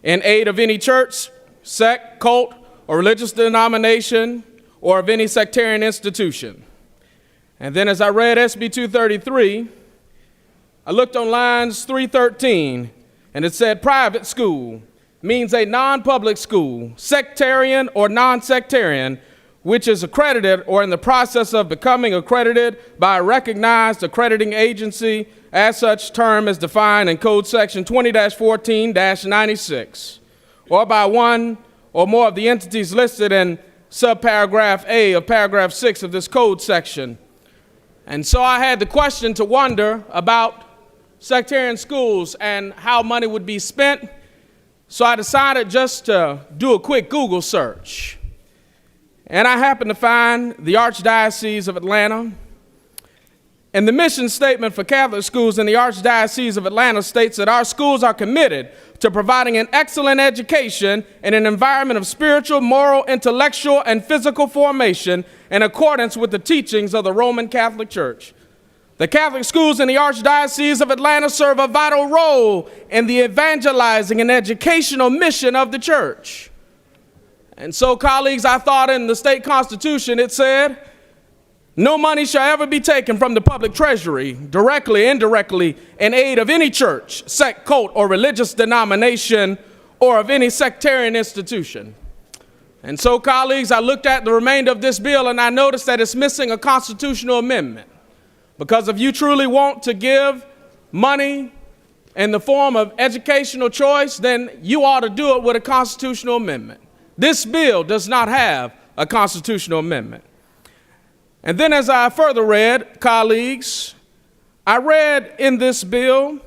in aid of any church, sect, cult, or religious denomination, or of any sectarian institution. And then as I read SB 233, I looked on lines 313, and it said private school means a non-public school, sectarian or non-sectarian, which is accredited or in the process of becoming accredited by a recognized accrediting agency, as such term is defined in Code Section 20-14-96, or by one or more of the entities listed in subparagraph A of paragraph 6 of this code section. And so I had the question to wonder about sectarian schools and how money would be spent. So I decided just to do a quick Google search. And I happened to find the Archdiocese of Atlanta. And the mission statement for Catholic schools in the Archdiocese of Atlanta states that our schools are committed to providing an excellent education in an environment of spiritual, moral, intellectual, and physical formation in accordance with the teachings of the Roman Catholic Church. The Catholic schools in the Archdiocese of Atlanta serve a vital role in the evangelizing and educational mission of the church. And so, colleagues, I thought in the state constitution it said, no money shall ever be taken from the public treasury, directly, indirectly, in aid of any church, sect, cult, or religious denomination, or of any sectarian institution. And so, colleagues, I looked at the remainder of this bill and I noticed that it's missing a constitutional amendment. Because if you truly want to give money in the form of educational choice, then you ought to do it with a constitutional amendment. This bill does not have a constitutional amendment. And then as I further read, colleagues, I read in this bill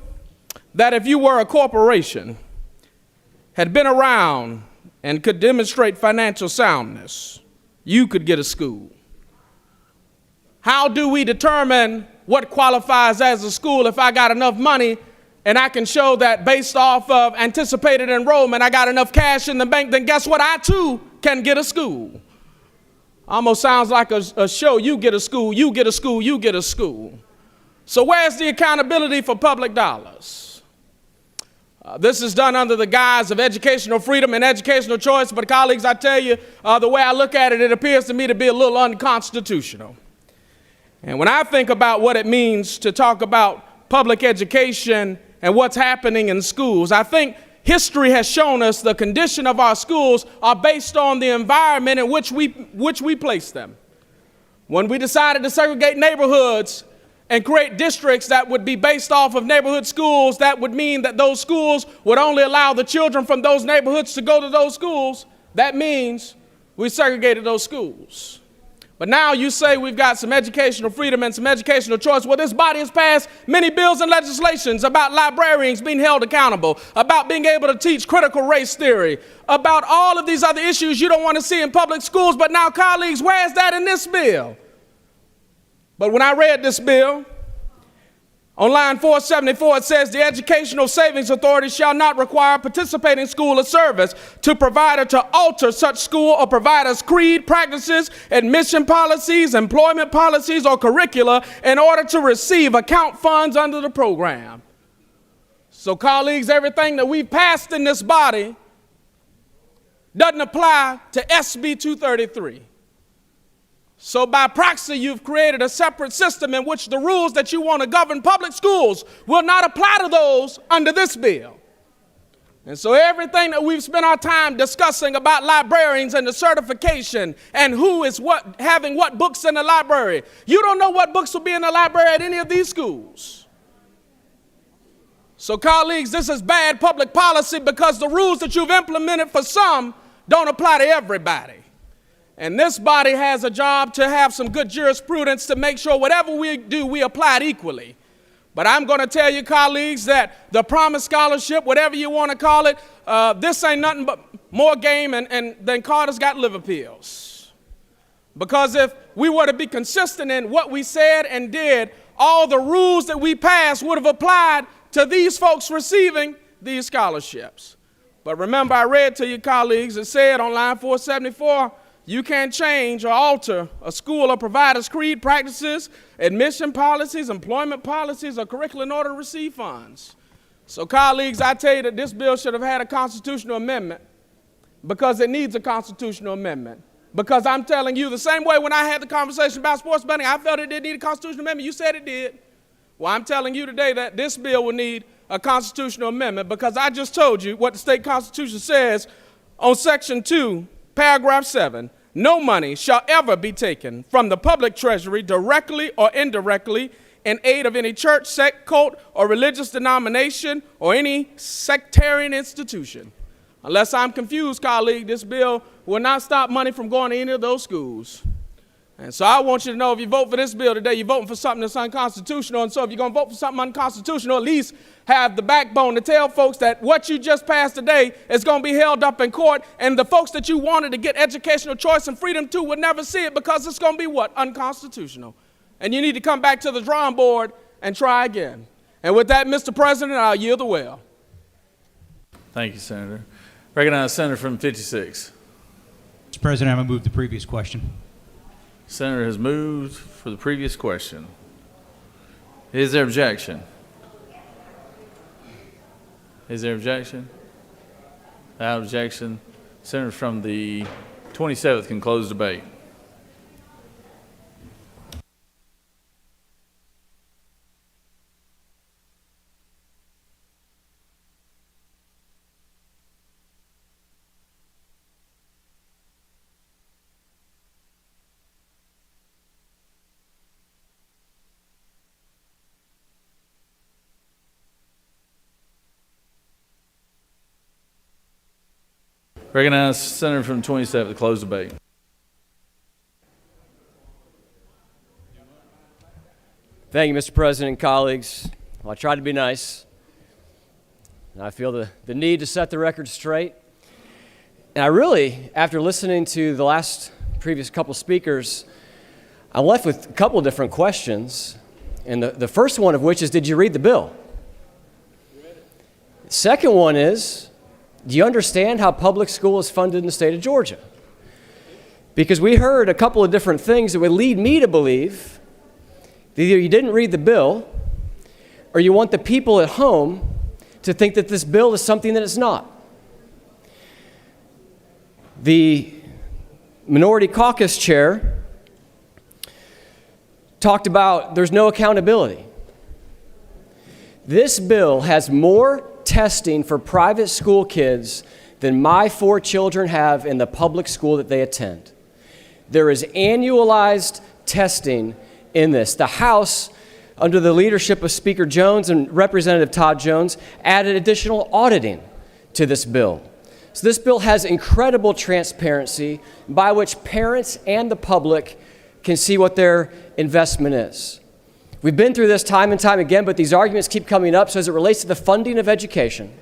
that if you were a corporation, had been around, and could demonstrate financial soundness, you could get a school. How do we determine what qualifies as a school if I got enough money and I can show that based off of anticipated enrollment, I got enough cash in the bank, then guess what? I too can get a school. Almost sounds like a show. You get a school, you get a school, you get a school. So where's the accountability for public dollars? This is done under the guise of educational freedom and educational choice, but colleagues, I tell you, the way I look at it, it appears to me to be a little unconstitutional. And when I think about what it means to talk about public education and what's happening in schools, I think history has shown us the condition of our schools are based on the environment in which we place them. When we decided to segregate neighborhoods and create districts that would be based off of neighborhood schools, that would mean that those schools would only allow the children from those neighborhoods to go to those schools. That means we segregated those schools. But now you say we've got some educational freedom and some educational choice. Well, this body has passed many bills and legislations about librarians being held accountable, about being able to teach critical race theory, about all of these other issues you don't want to see in public schools. But now, colleagues, where's that in this bill? But when I read this bill, on line 474, it says the Educational Savings Authority shall not require a participating school or service to provide or to alter such school or provider's creed, practices, admission policies, employment policies, or curricula in order to receive account funds under the program. So, colleagues, everything that we've passed in this body doesn't apply to SB 233. So by proxy, you've created a separate system in which the rules that you want to govern public schools will not apply to those under this bill. And so everything that we've spent our time discussing about librarians and the certification and who is having what books in the library, you don't know what books will be in the library at any of these schools. So colleagues, this is bad public policy because the rules that you've implemented for some don't apply to everybody. And this body has a job to have some good jurisprudence to make sure whatever we do, we apply it equally. But I'm going to tell you, colleagues, that the Promise Scholarship, whatever you want to call it, this ain't nothing but more game than Carter's got liver pills. Because if we were to be consistent in what we said and did, all the rules that we passed would have applied to these folks receiving these scholarships. But remember, I read to you, colleagues, it said on line 474, you can't change or alter a school or provider's creed, practices, admission policies, employment policies, or curriculum in order to receive funds. So, colleagues, I tell you that this bill should have had a constitutional amendment because it needs a constitutional amendment. Because I'm telling you, the same way when I had the conversation about sports betting, I felt it didn't need a constitutional amendment. You said it did. Well, I'm telling you today that this bill will need a constitutional amendment because I just told you what the state constitution says on Section 2, Paragraph 7. No money shall ever be taken from the public treasury directly or indirectly in aid of any church, sect, cult, or religious denomination or any sectarian institution. Unless I'm confused, colleague, this bill will not stop money from going to any of those schools. And so I want you to know, if you vote for this bill today, you're voting for something that's unconstitutional. And so if you're going to vote for something unconstitutional, at least have the backbone to tell folks that what you just passed today is going to be held up in court, and the folks that you wanted to get educational choice and freedom to would never see it because it's going to be what? Unconstitutional. And you need to come back to the drawing board and try again. And with that, Mr. President, I'll yield the well. Thank you, Senator. Recognize Senator from 56. Mr. President, I'm going to move the previous question. Senator has moved for the previous question. Is there objection? Is there objection? Without objection, Senator from the 27th can close debate. Recognize Senator from 27th to close debate. Thank you, Mr. President and colleagues. Well, I tried to be nice. And I feel the need to set the record straight. And I really, after listening to the previous couple speakers, I'm left with a couple of different questions. And the first one of which is, did you read the bill? The second one is, do you understand how public school is funded in the state of Georgia? Because we heard a couple of different things that would lead me to believe that either you didn't read the bill or you want the people at home to think that this bill is something that it's not. The minority caucus chair talked about there's no accountability. This bill has more testing for private school kids than my 4 children have in the public school that they attend. There is annualized testing in this. The House, under the leadership of Speaker Jones and Representative Todd Jones, added additional auditing to this bill. So this bill has incredible transparency by which parents and the public can see what their investment is. We've been through this time and time again, but these arguments keep coming up. So as it relates to the funding of education,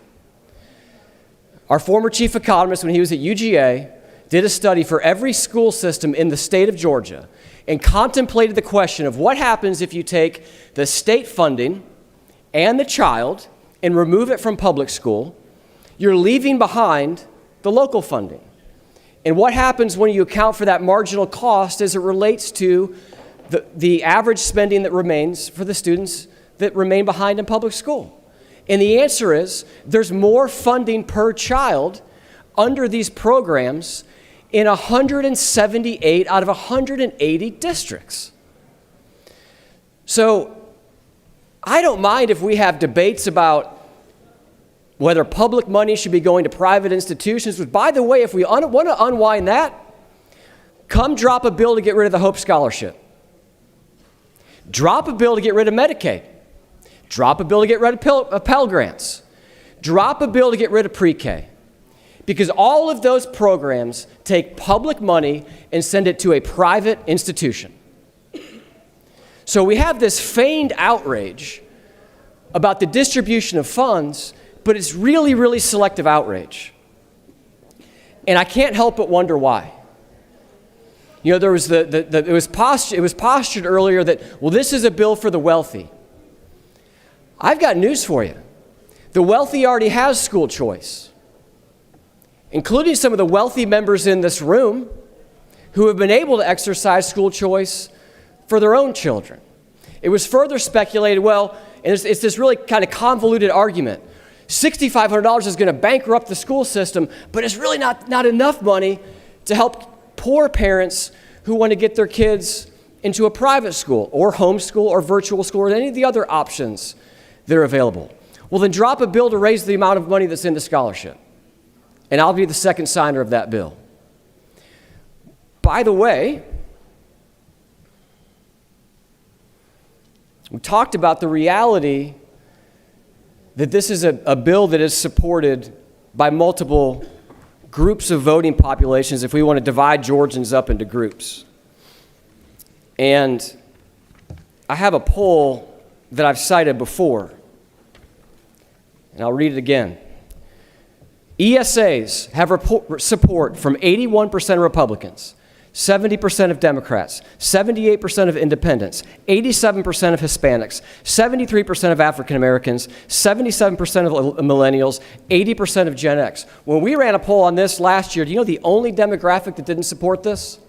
our former chief economist, when he was at UGA, did a study for every school system in the state of Georgia and contemplated the question of what happens if you take the state funding and the child and remove it from public school. You're leaving behind the local funding. And what happens when you account for that marginal cost as it relates to the average spending that remains for the students that remain behind in public school? And the answer is there's more funding per child under these programs in 178 out of 180 districts. So I don't mind if we have debates about whether public money should be going to private institutions, but by the way, if we want to unwind that, come drop a bill to get rid of the Hope Scholarship. Drop a bill to get rid of Medicaid. Drop a bill to get rid of Pell Grants. Drop a bill to get rid of pre-K. Because all of those programs take public money and send it to a private institution. So we have this feigned outrage about the distribution of funds, but it's really, really selective outrage. And I can't help but wonder why. You know, there was it was postured earlier that, well, this is a bill for the wealthy. I've got news for you. The wealthy already has school choice, including some of the wealthy members in this room who have been able to exercise school choice for their own children. It was further speculated, well, and it's this really kind of convoluted argument. $6,500 is going to bankrupt the school system, but it's really not enough money to help poor parents who want to get their kids into a private school or homeschool or virtual school or any of the other options that are available. Well, then drop a bill to raise the amount of money that's in the scholarship. And I'll be the second signer of that bill. By the way, we talked about the reality that this is a bill that is supported by multiple groups of voting populations if we want to divide Georgians up into groups. And I have a poll that I've cited before, and I'll read it again. ESAs have support from 81% of Republicans, 70% of Democrats, 78% of independents, 87% of Hispanics, 73% of African Americans, 77% of millennials, 80% of Gen X. When we ran a poll on this last year, do you know the only demographic that didn't support this?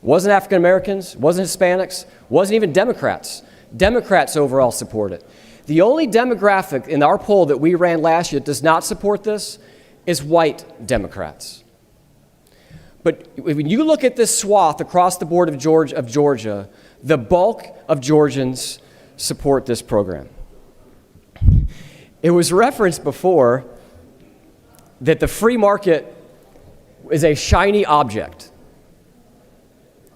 Wasn't African Americans, wasn't Hispanics, wasn't even Democrats. Democrats overall support it. The only demographic in our poll that we ran last year that does not support this is white Democrats. But when you look at this swath across the board of Georgia, the bulk of Georgians support this program. It was referenced before that the free market is a shiny object.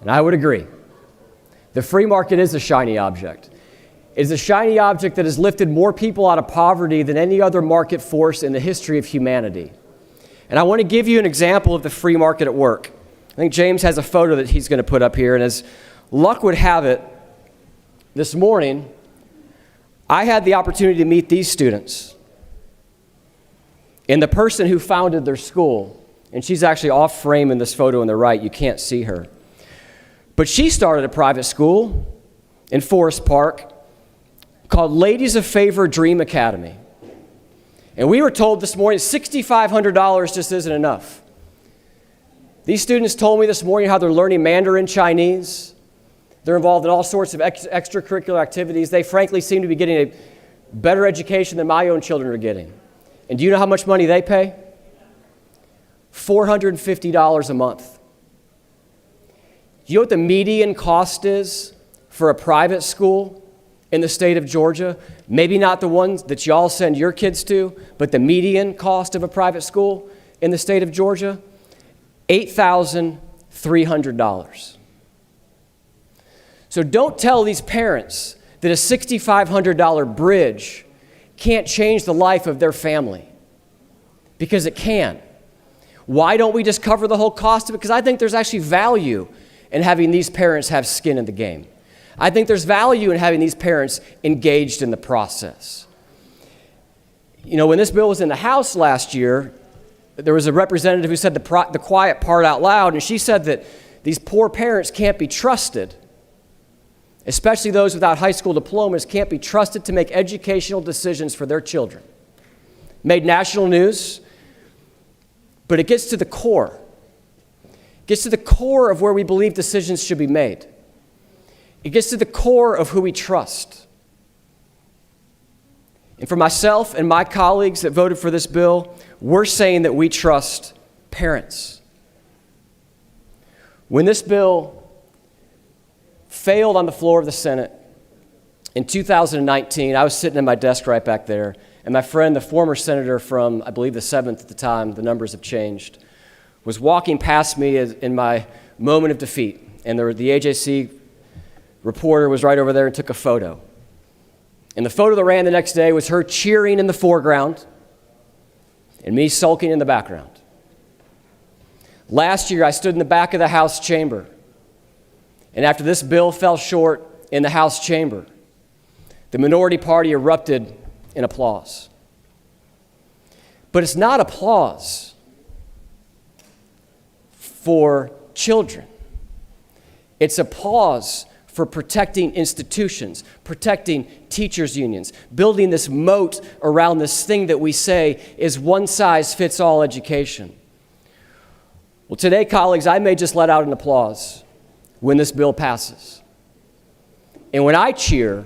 And I would agree. The free market is a shiny object. It is a shiny object that has lifted more people out of poverty than any other market force in the history of humanity. And I want to give you an example of the free market at work. I think James has a photo that he's going to put up here, and as luck would have it, this morning, I had the opportunity to meet these students. And the person who founded their school, and she's actually off frame in this photo on the right, you can't see her. But she started a private school in Forest Park called Ladies of Favor Dream Academy. And we were told this morning $6,500 just isn't enough. These students told me this morning how they're learning Mandarin Chinese. They're involved in all sorts of extracurricular activities. They frankly seem to be getting a better education than my own children are getting. And do you know how much money they pay? $450 a month. Do you know what the median cost is for a private school in the state of Georgia? Maybe not the ones that y'all send your kids to, but the median cost of a private school in the state of Georgia? $8,300. So don't tell these parents that a $6,500 bridge can't change the life of their family, because it can. Why don't we just cover the whole cost of it? Because I think there's actually value in having these parents have skin in the game. I think there's value in having these parents engaged in the process. You know, when this bill was in the House last year, there was a representative who said the quiet part out loud, and she said that these poor parents can't be trusted, especially those without high school diplomas, can't be trusted to make educational decisions for their children. Made national news, but it gets to the core. It gets to the core of where we believe decisions should be made. It gets to the core of who we trust. And for myself and my colleagues that voted for this bill, we're saying that we trust parents. When this bill failed on the floor of the Senate in 2019, I was sitting at my desk right back there, and my friend, the former senator from, I believe, the 7th at the time, the numbers have changed, was walking past me in my moment of defeat. And the AJC reporter was right over there and took a photo. And the photo that ran the next day was her cheering in the foreground and me sulking in the background. Last year, I stood in the back of the House chamber. And after this bill fell short in the House chamber, the minority party erupted in applause. But it's not applause for children. It's applause for protecting institutions, protecting teachers' unions, building this moat around this thing that we say is one-size-fits-all education. Well, today, colleagues, I may just let out an applause when this bill passes. And when I cheer,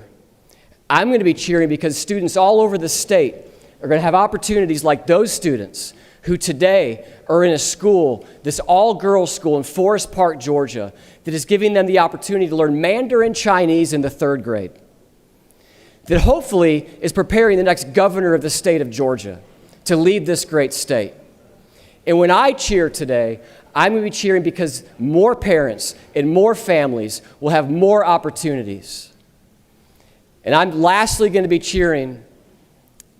I'm going to be cheering because students all over the state are going to have opportunities like those students who today are in a school, this all-girls school in Forest Park, Georgia, that is giving them the opportunity to learn Mandarin Chinese in the 3rd grade, that hopefully is preparing the next governor of the state of Georgia to lead this great state. And when I cheer today, I'm going to be cheering because more parents and more families will have more opportunities. And I'm lastly going to be cheering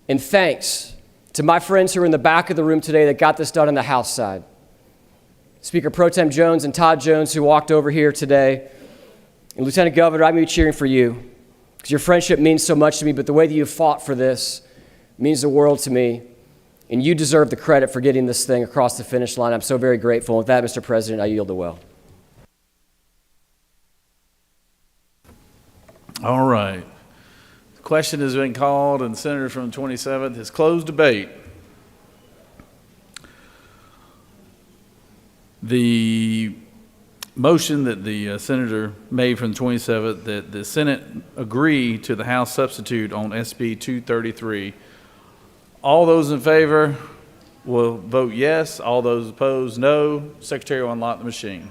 in thanks to my friends who are in the back of the room today that got this done on the House side. Speaker Pro Tem Jones and Todd Jones, who walked over here today, And Lieutenant Governor, I'm going to be cheering for you because your friendship means so much to me, but the way that you fought for this means the world to me. And you deserve the credit for getting this thing across the finish line. I'm so very grateful. With that, Mr. President, I yield the well. All right. The question has been called, and the senator from the 27th has closed debate. The motion that the senator made from the 27th, that the Senate agree to the House substitute on SB 233. All those in favor will vote yes. All those opposed, no. Secretary will unlock the machine.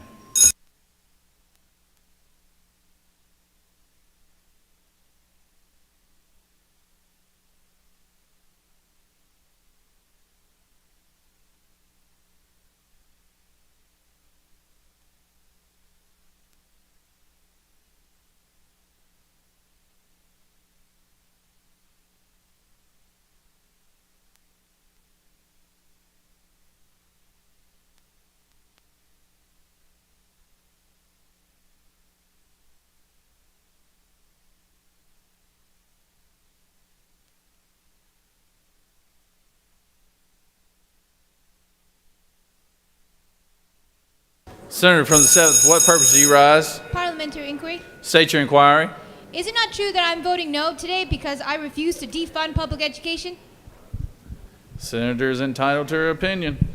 Senator from the 7th, for what purpose do you rise? Parliamentary inquiry. State your inquiry. Is it not true that I'm voting no today because I refuse to defund public education? Senator is entitled to her opinion.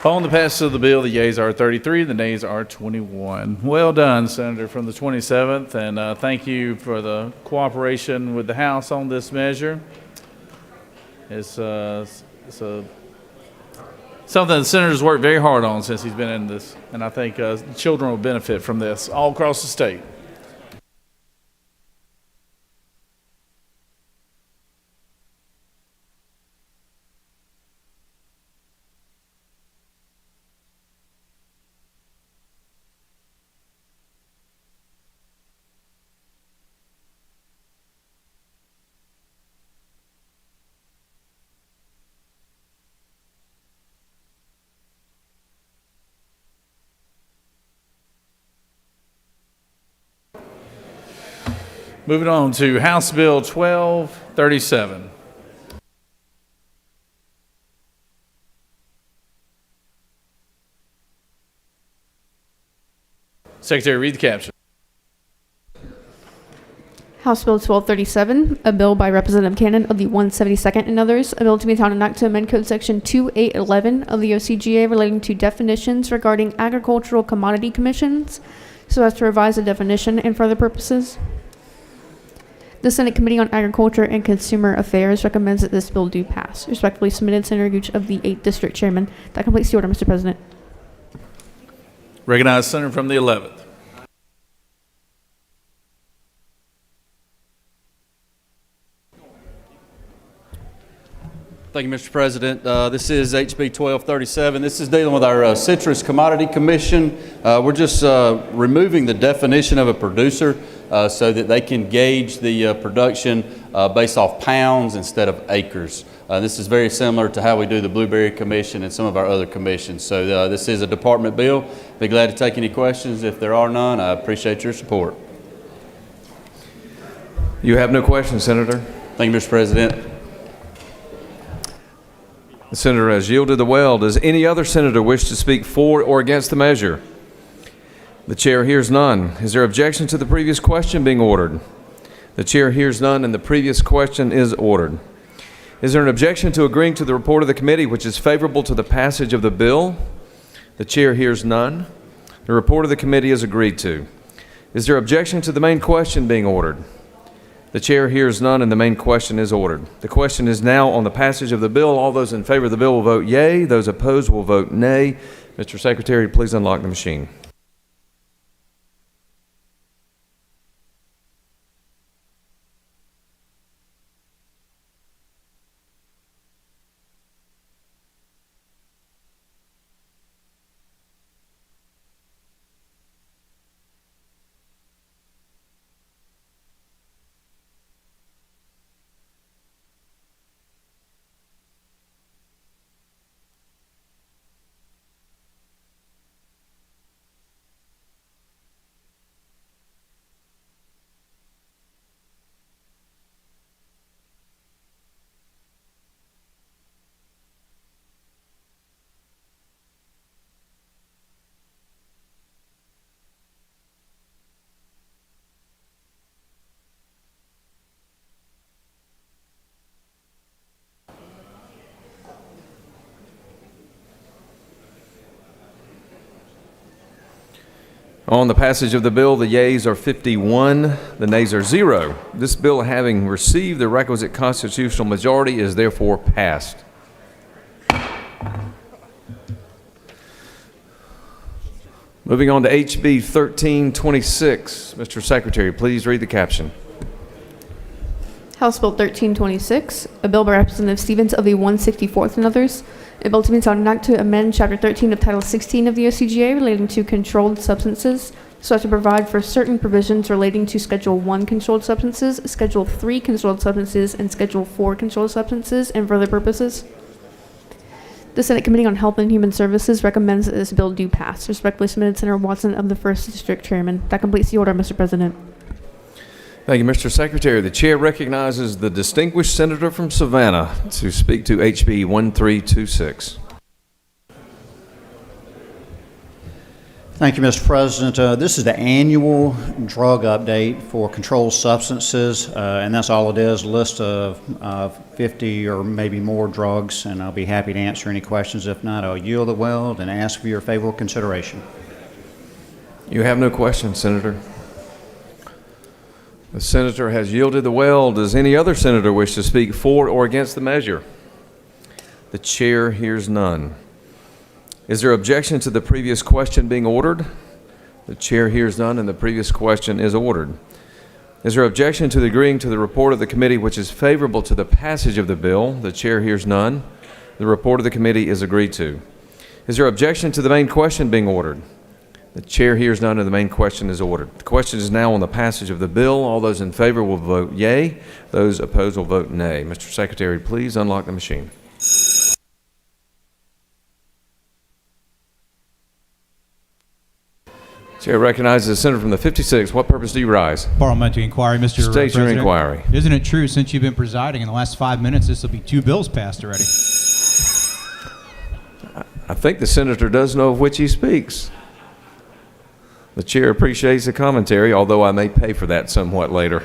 On the passage of the bill, the yeas are 33, the nays are 21. Well done, Senator from the 27th, and thank you for the cooperation with the House on this measure. It's something the Senator's worked very hard on since he's been in this, and I think children will benefit from this all across the state. Moving on to House Bill 1237. Secretary, read the caption. House Bill 1237, a bill by Representative Cannon of the 172nd and others, a bill to be found and act to amend Code Section 2811 of the OCGA relating to definitions regarding agricultural commodity commissions, so as to revise the definition and for other purposes. The Senate Committee on Agriculture and Consumer Affairs recommends that this bill do pass. Respectfully submitted, Senator Gooch of the 8th District Chairman. That completes the order, Mr. President. Recognize Senator from the 11th. Thank you, Mr. President. This is HB 1237. This is dealing with our Citrus Commodity Commission. We're just removing the definition of a producer so that they can gauge the production based off pounds instead of acres. This is very similar to how we do the Blueberry Commission and some of our other commissions. So this is a department bill. Be glad to take any questions. If there are none, I appreciate your support. You have no questions, Senator. Thank you, Mr. President. The senator has yielded the well. Does any other senator wish to speak for or against the measure? The chair hears none. Is there objection to the previous question being ordered? The chair hears none, and the previous question is ordered. Is there an objection to agreeing to the report of the committee which is favorable to the passage of the bill? The chair hears none. The report of the committee is agreed to. Is there objection to the main question being ordered? The chair hears none, and the main question is ordered. The question is now on the passage of the bill. All those in favor of the bill will vote yea. Those opposed will vote nay. Mr. Secretary, please unlock the machine. On the passage of the bill, the yeas are 51, the nays are 0. This bill, having received the requisite constitutional majority, is therefore passed. Moving on to HB 1326. Mr. Secretary, please read the caption. House Bill 1326, a bill by Representative Stevens of the 164th and others, a bill to be an act to amend Chapter 13 of Title 16 of the OCGA relating to controlled substances so as to provide for certain provisions relating to Schedule 1 controlled substances, Schedule 3 controlled substances, and Schedule 4 controlled substances, and for other purposes. The Senate Committee on Health and Human Services recommends that this bill do pass. Respectfully submitted, Senator Watson of the 1st District Chairman. That completes the order, Mr. President. Thank you, Mr. Secretary. The chair recognizes the distinguished senator from Savannah to speak to HB 1326. Thank you, Mr. President. This is the annual drug update for controlled substances, and that's all it is, a list of 50 or maybe more drugs, and I'll be happy to answer any questions. If not, I'll yield the well and ask for your favorable consideration. You have no questions, Senator. The senator has yielded the well. Does any other senator wish to speak for or against the measure? The chair hears none. Is there objection to the previous question being ordered? The chair hears none, and the previous question is ordered. Is there objection to agreeing to the report of the committee which is favorable to the passage of the bill? The chair hears none. The report of the committee is agreed to. Is there objection to the main question being ordered? The chair hears none, and the main question is ordered. The question is now on the passage of the bill. All those in favor will vote yea. Those opposed will vote nay. Mr. Secretary, please unlock the machine. Chair recognizes the senator from the 56th. What purpose do you rise? Parliamentary inquiry, Mr. State President. your inquiry. Isn't it true, since you've been presiding in the last 5 minutes, this will be 2 bills passed already? I think the senator does know of which he speaks. The chair appreciates the commentary, although I may pay for that somewhat later.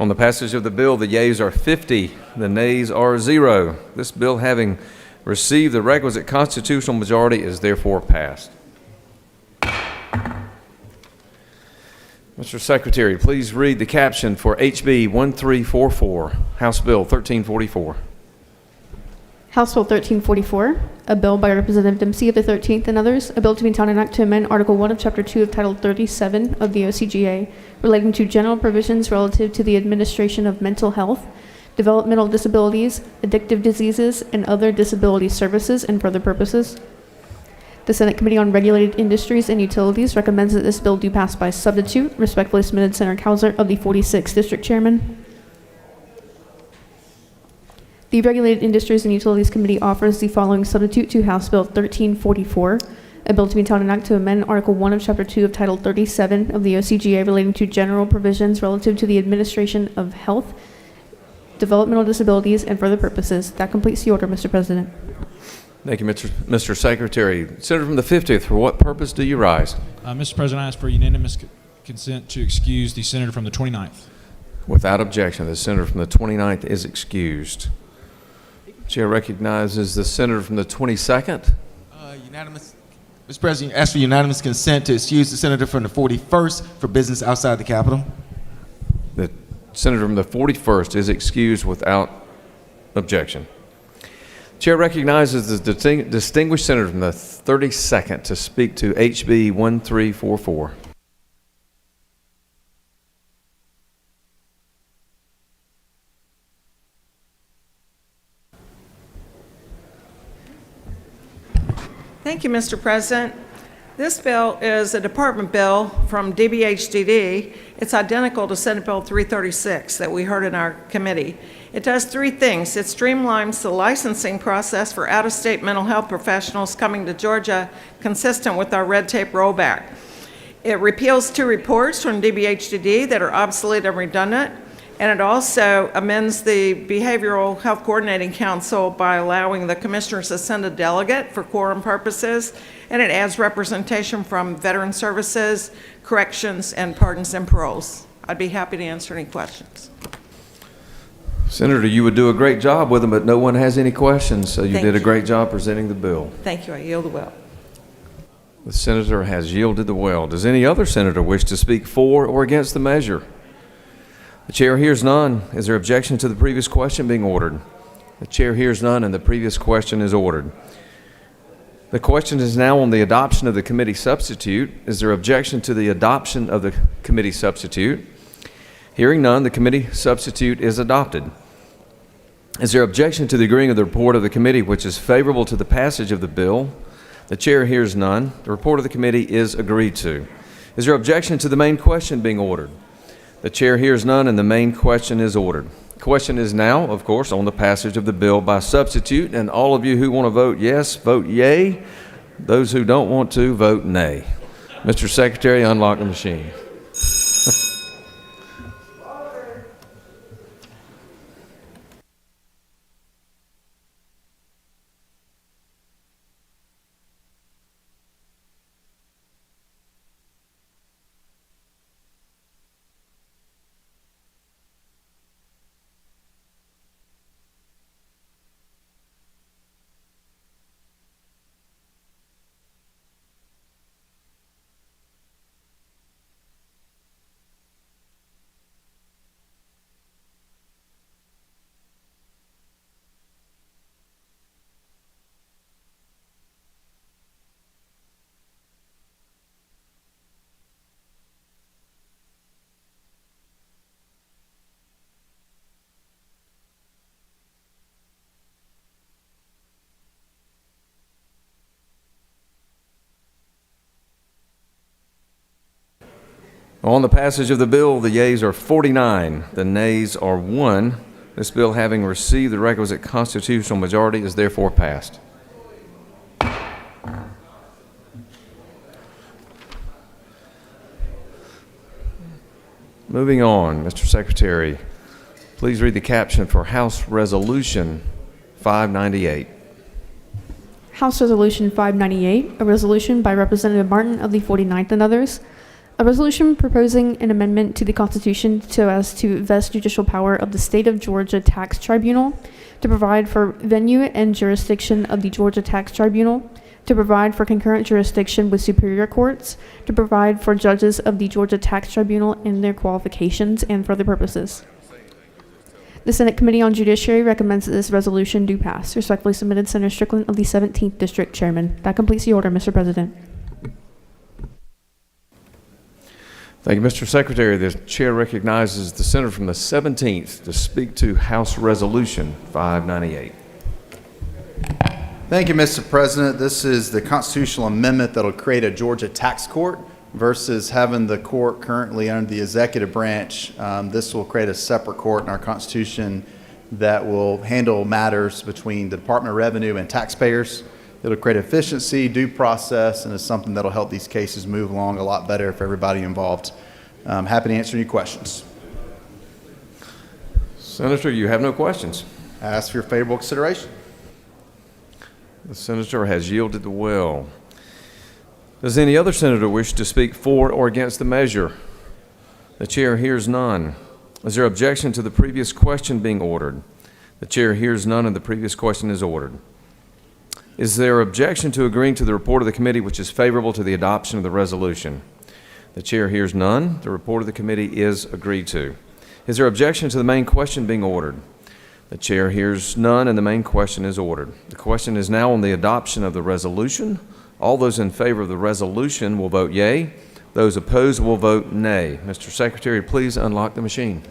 On the passage of the bill, the yeas are 50, the nays are 0. This bill, having received the requisite constitutional majority, is therefore passed. Mr. Secretary, please read the caption for HB 1344, House Bill 1344. House Bill 1344, a bill by Representative Dempsey of the 13th and others, a bill to be an act to amend Article 1 of Chapter 2 of Title 37 of the OCGA relating to general provisions relative to the administration of mental health, developmental disabilities, addictive diseases, and other disability services and for other purposes. The Senate Committee on Regulated Industries and Utilities recommends that this bill do pass by substitute. Respectfully submitted, Senator Kauser of the 46th District Chairman. The Regulated Industries and Utilities Committee offers the following substitute to House Bill 1344, a bill to be an act to amend Article 1 of Chapter 2 of Title 37 of the OCGA relating to general provisions relative to the administration of health, developmental disabilities, and further purposes. That completes the order, Mr. President. Thank you, Mr. Secretary. Senator from the 50th, for what purpose do you rise? Mr. President, I ask for unanimous consent to excuse the senator from the 29th. Without objection, the senator from the 29th is excused. Chair recognizes the senator from the 22nd. Unanimous. Mr. President, ask for unanimous consent to excuse the senator from the 41st for business outside the Capitol. The senator from the 41st is excused without objection. Chair recognizes the distinguished senator from the 32nd to speak to HB 1344. Thank you, Mr. President. This bill is a department bill from DBHDD. It's identical to Senate Bill 336 that we heard in our committee. It does three things. It streamlines the licensing process for out-of-state mental health professionals coming to Georgia, consistent with our red tape rollback. It repeals two reports from DBHDD that are obsolete and redundant, and it also amends the Behavioral Health Coordinating Council by allowing the commissioners to send a delegate for quorum purposes, and it adds representation from Veteran Services, Corrections, and Pardons and Paroles. I'd be happy to answer any questions. Senator, you would do a great job with them, but no one has any questions, so you Thank did a you. great job presenting the bill. Thank you. I yield the will. The senator has yielded the well. Does any other senator wish to speak for or against the measure? The chair hears none. Is there objection to the previous question being ordered? The chair hears none, and the previous question is ordered. The question is now on the adoption of the committee substitute. Is there objection to the adoption of the committee substitute? Hearing none, the committee substitute is adopted. Is there objection to the agreeing of the report of the committee which is favorable to the passage of the bill? The chair hears none. The report of the committee is agreed to. Is there objection to the main question being ordered? The chair hears none, and the main question is ordered. The question is now, of course, on the passage of the bill by substitute, and all of you who want to vote yes, vote yea. Those who don't want to, vote nay. Mr. Secretary, unlock the machine. On the passage of the bill, the yeas are 49, the nays are 1. This bill, having received the requisite constitutional majority, is therefore passed. Moving on, Mr. Secretary, please read the caption for House Resolution 598. House Resolution 598, a resolution by Representative Martin of the 49th and others, a resolution proposing an amendment to the Constitution so as to vest judicial power of the State of Georgia Tax Tribunal, to provide for venue and jurisdiction of the Georgia Tax Tribunal, to provide for concurrent jurisdiction with superior courts, to provide for judges of the Georgia Tax Tribunal and their qualifications, and for other purposes. The Senate Committee on Judiciary recommends that this resolution do pass. Respectfully submitted, Senator Strickland of the 17th District Chairman. That completes the order, Mr. President. Thank you, Mr. Secretary. The chair recognizes the senator from the 17th to speak to House Resolution 598. Thank you, Mr. President. This is the constitutional amendment that will create a Georgia tax court versus having the court currently under the executive branch. This will create a separate court in our Constitution that will handle matters between the Department of Revenue and taxpayers. It'll create efficiency, due process, and is something that'll help these cases move along a lot better for everybody involved. I'm happy to answer any questions. Senator, you have no questions. I ask for your favorable consideration. The senator has yielded the will. Does any other senator wish to speak for or against the measure? The chair hears none. Is there objection to the previous question being ordered? The chair hears none, and the previous question is ordered. Is there objection to agreeing to the report of the committee which is favorable to the adoption of the resolution? The chair hears none. The report of the committee is agreed to. Is there objection to the main question being ordered? The chair hears none, and the main question is ordered. The question is now on the adoption of the resolution. All those in favor of the resolution will vote yea. Those opposed will vote nay. Mr. Secretary, please unlock the machine.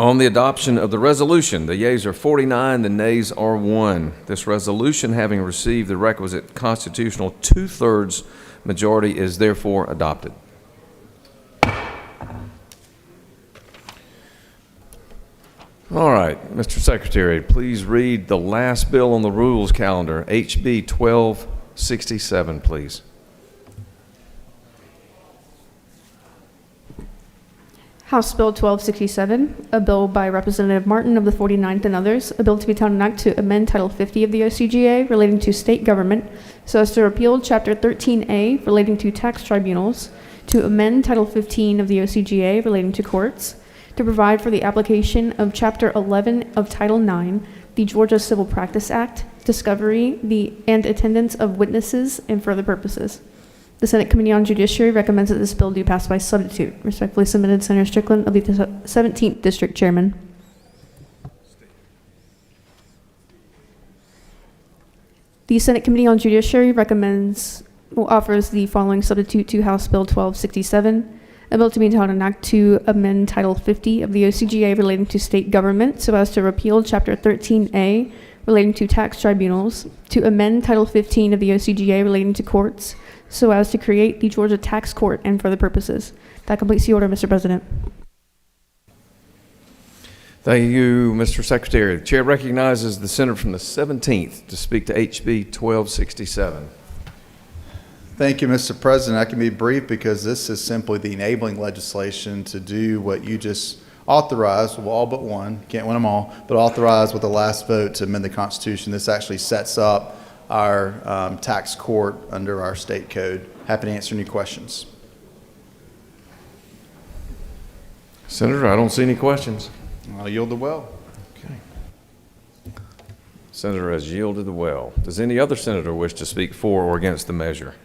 On the adoption of the resolution, the yeas are 49, the nays are 1. This resolution, having received the requisite constitutional two-thirds majority, is therefore adopted. All right, Mr. Secretary, please read the last bill on the rules calendar, HB 1267, please. House Bill 1267, a bill by Representative Martin of the 49th and others, a bill to be titled an act to amend Title 50 of the OCGA relating to state government so as to repeal Chapter 13A relating to tax tribunals, to amend Title 15 of the OCGA relating to courts, to provide for the application of Chapter 11 of Title 9, the Georgia Civil Practice Act, discovery and attendance of witnesses, and further purposes. The Senate Committee on Judiciary recommends that this bill do pass by substitute. Respectfully submitted, Senator Strickland of the 17th District Chairman. The Senate Committee on Judiciary offers the following substitute to House Bill 1267, a bill to be entitled an act to amend Title 50 of the OCGA relating to state government so as to repeal Chapter 13A relating to tax tribunals, to amend Title 15 of the OCGA relating to courts, so as to create the Georgia Tax Court and for the purposes. That completes the order, Mr. President. Thank you, Mr. Secretary. The chair recognizes the senator from the 17th to speak to HB 1267. Thank you, Mr. President. I can be brief because this is simply the enabling legislation to do what you just authorized, well, all but one, can't win them all, but authorized with the last vote to amend the Constitution. This actually sets up our tax court under our state code. Happy to answer any questions. Senator, I don't see any questions. I'll yield the well. Okay. Senator has yielded the well. Does any other senator wish to speak for or against the measure?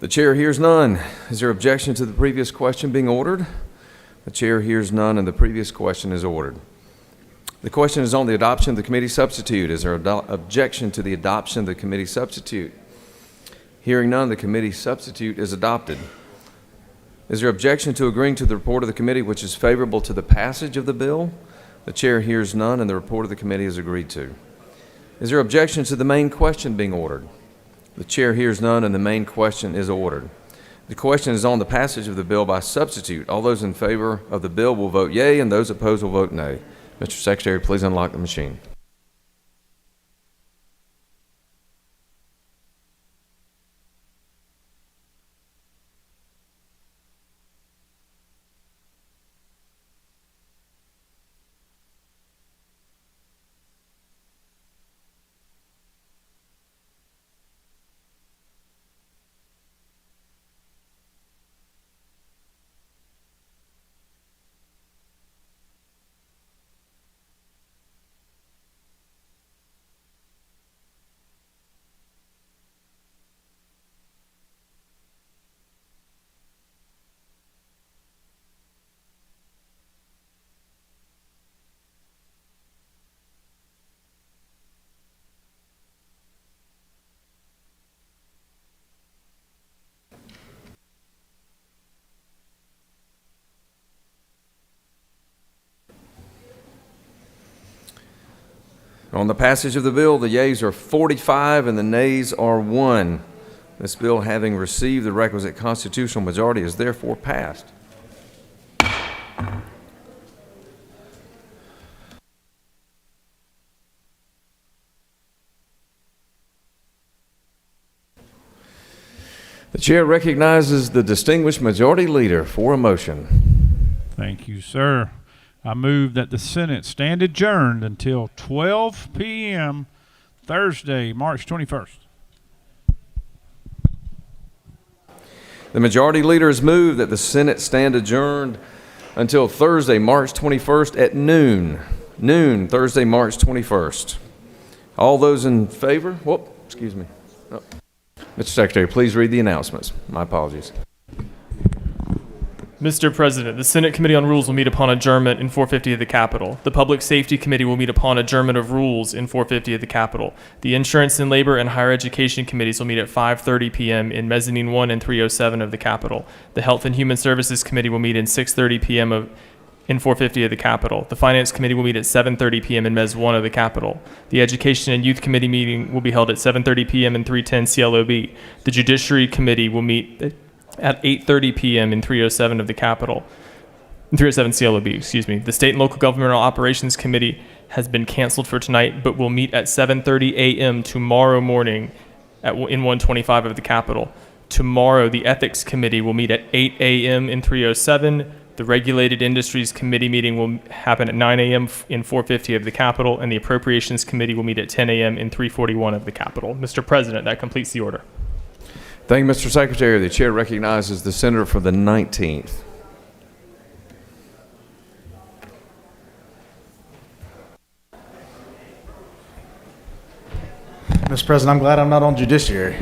The chair hears none. Is there objection to the previous question being ordered? The chair hears none, and the previous question is ordered. The question is on the adoption of the committee substitute. Is there objection to the adoption of the committee substitute? Hearing none, the committee substitute is adopted. Is there objection to agreeing to the report of the committee which is favorable to the passage of the bill? The chair hears none, and the report of the committee is agreed to. Is there objection to the main question being ordered? The chair hears none, and the main question is ordered. The question is on the passage of the bill by substitute. All those in favor of the bill will vote yea, and those opposed will vote nay. Mr. Secretary, please unlock the machine. On the passage of the bill, the yeas are 45 and the nays are 1. This bill, having received the requisite constitutional majority, is therefore passed. The chair recognizes the distinguished majority leader for a motion. Thank you, sir. I move that the Senate stand adjourned until 12 p.m. Thursday, March 21st. The majority leader has moved that the Senate stand adjourned until Thursday, March 21st at noon. Noon, Thursday, March 21st. All those in favor? Whoop, excuse me. Oh. Mr. Secretary, please read the announcements. My apologies. Mr. President, the Senate Committee on Rules will meet upon adjournment in 450 of the Capitol. The Public Safety Committee will meet upon adjournment of rules in 450 of the Capitol. The Insurance and Labor and Higher Education Committees will meet at 5:30 p.m. in Mezzanine 1 and 307 of the Capitol. The Health and Human Services Committee will meet in 6:30 p.m. in 450 of the Capitol. The Finance Committee will meet at 7:30 p.m. in Mez 1 of the Capitol. The Education and Youth Committee meeting will be held at 7:30 p.m. in 310 CLOB. The Judiciary Committee will meet at 8:30 p.m. in 307 of the Capitol. 307 CLOB, excuse me. The State and Local Governmental Operations Committee has been canceled for tonight, but will meet at 7:30 a.m. tomorrow morning in 125 of the Capitol. Tomorrow, the Ethics Committee will meet at 8 a.m. in 307. The Regulated Industries Committee meeting will happen at 9 a.m. in 450 of the Capitol, and the Appropriations Committee will meet at 10 a.m. in 341 of the Capitol. Mr. President, that completes the order. Thank you, Mr. Secretary. The chair recognizes the senator for the 19th. Mr. President, I'm glad I'm not on judiciary.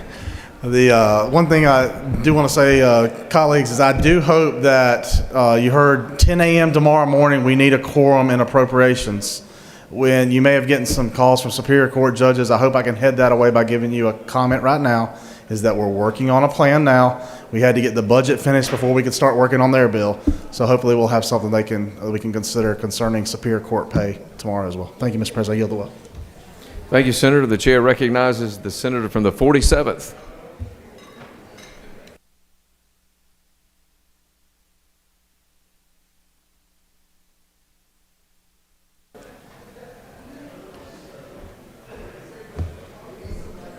The one thing I do want to say, colleagues, is I do hope that you heard 10 a.m. tomorrow morning, we need a quorum in appropriations. When you may have gotten some calls from Superior Court judges, I hope I can head that away by giving you a comment right now, is that we're working on a plan now. We had to get the budget finished before we could start working on their bill. So hopefully we'll have something we can consider concerning Superior Court pay tomorrow as well. Thank you, Mr. President. I yield the way. Thank you, Senator. The chair recognizes the senator from the 47th.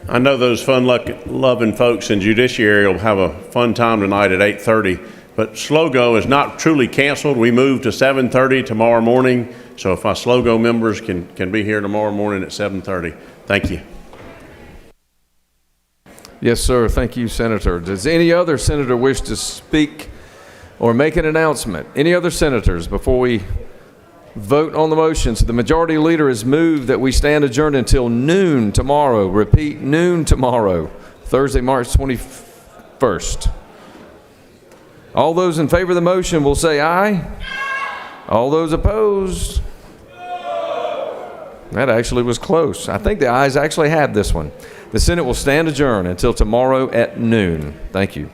I know those fun-loving folks in Judiciary will have a fun time tonight at 8:30, but SLOGO is not truly canceled. We moved to 7:30 tomorrow morning, so if our SLOGO members can be here tomorrow morning at 7:30. Thank you. Yes, sir. Thank you, Senator. Does any other senator wish to speak or make an announcement? Any other senators before we vote on the motion? So the majority leader has moved that we stand adjourned until noon tomorrow. Repeat, noon tomorrow, Thursday, March 21st. All those in favor of the motion will say aye. All those opposed? That actually was close. I think the ayes actually had this one. The Senate will stand adjourned until tomorrow at noon. Thank you.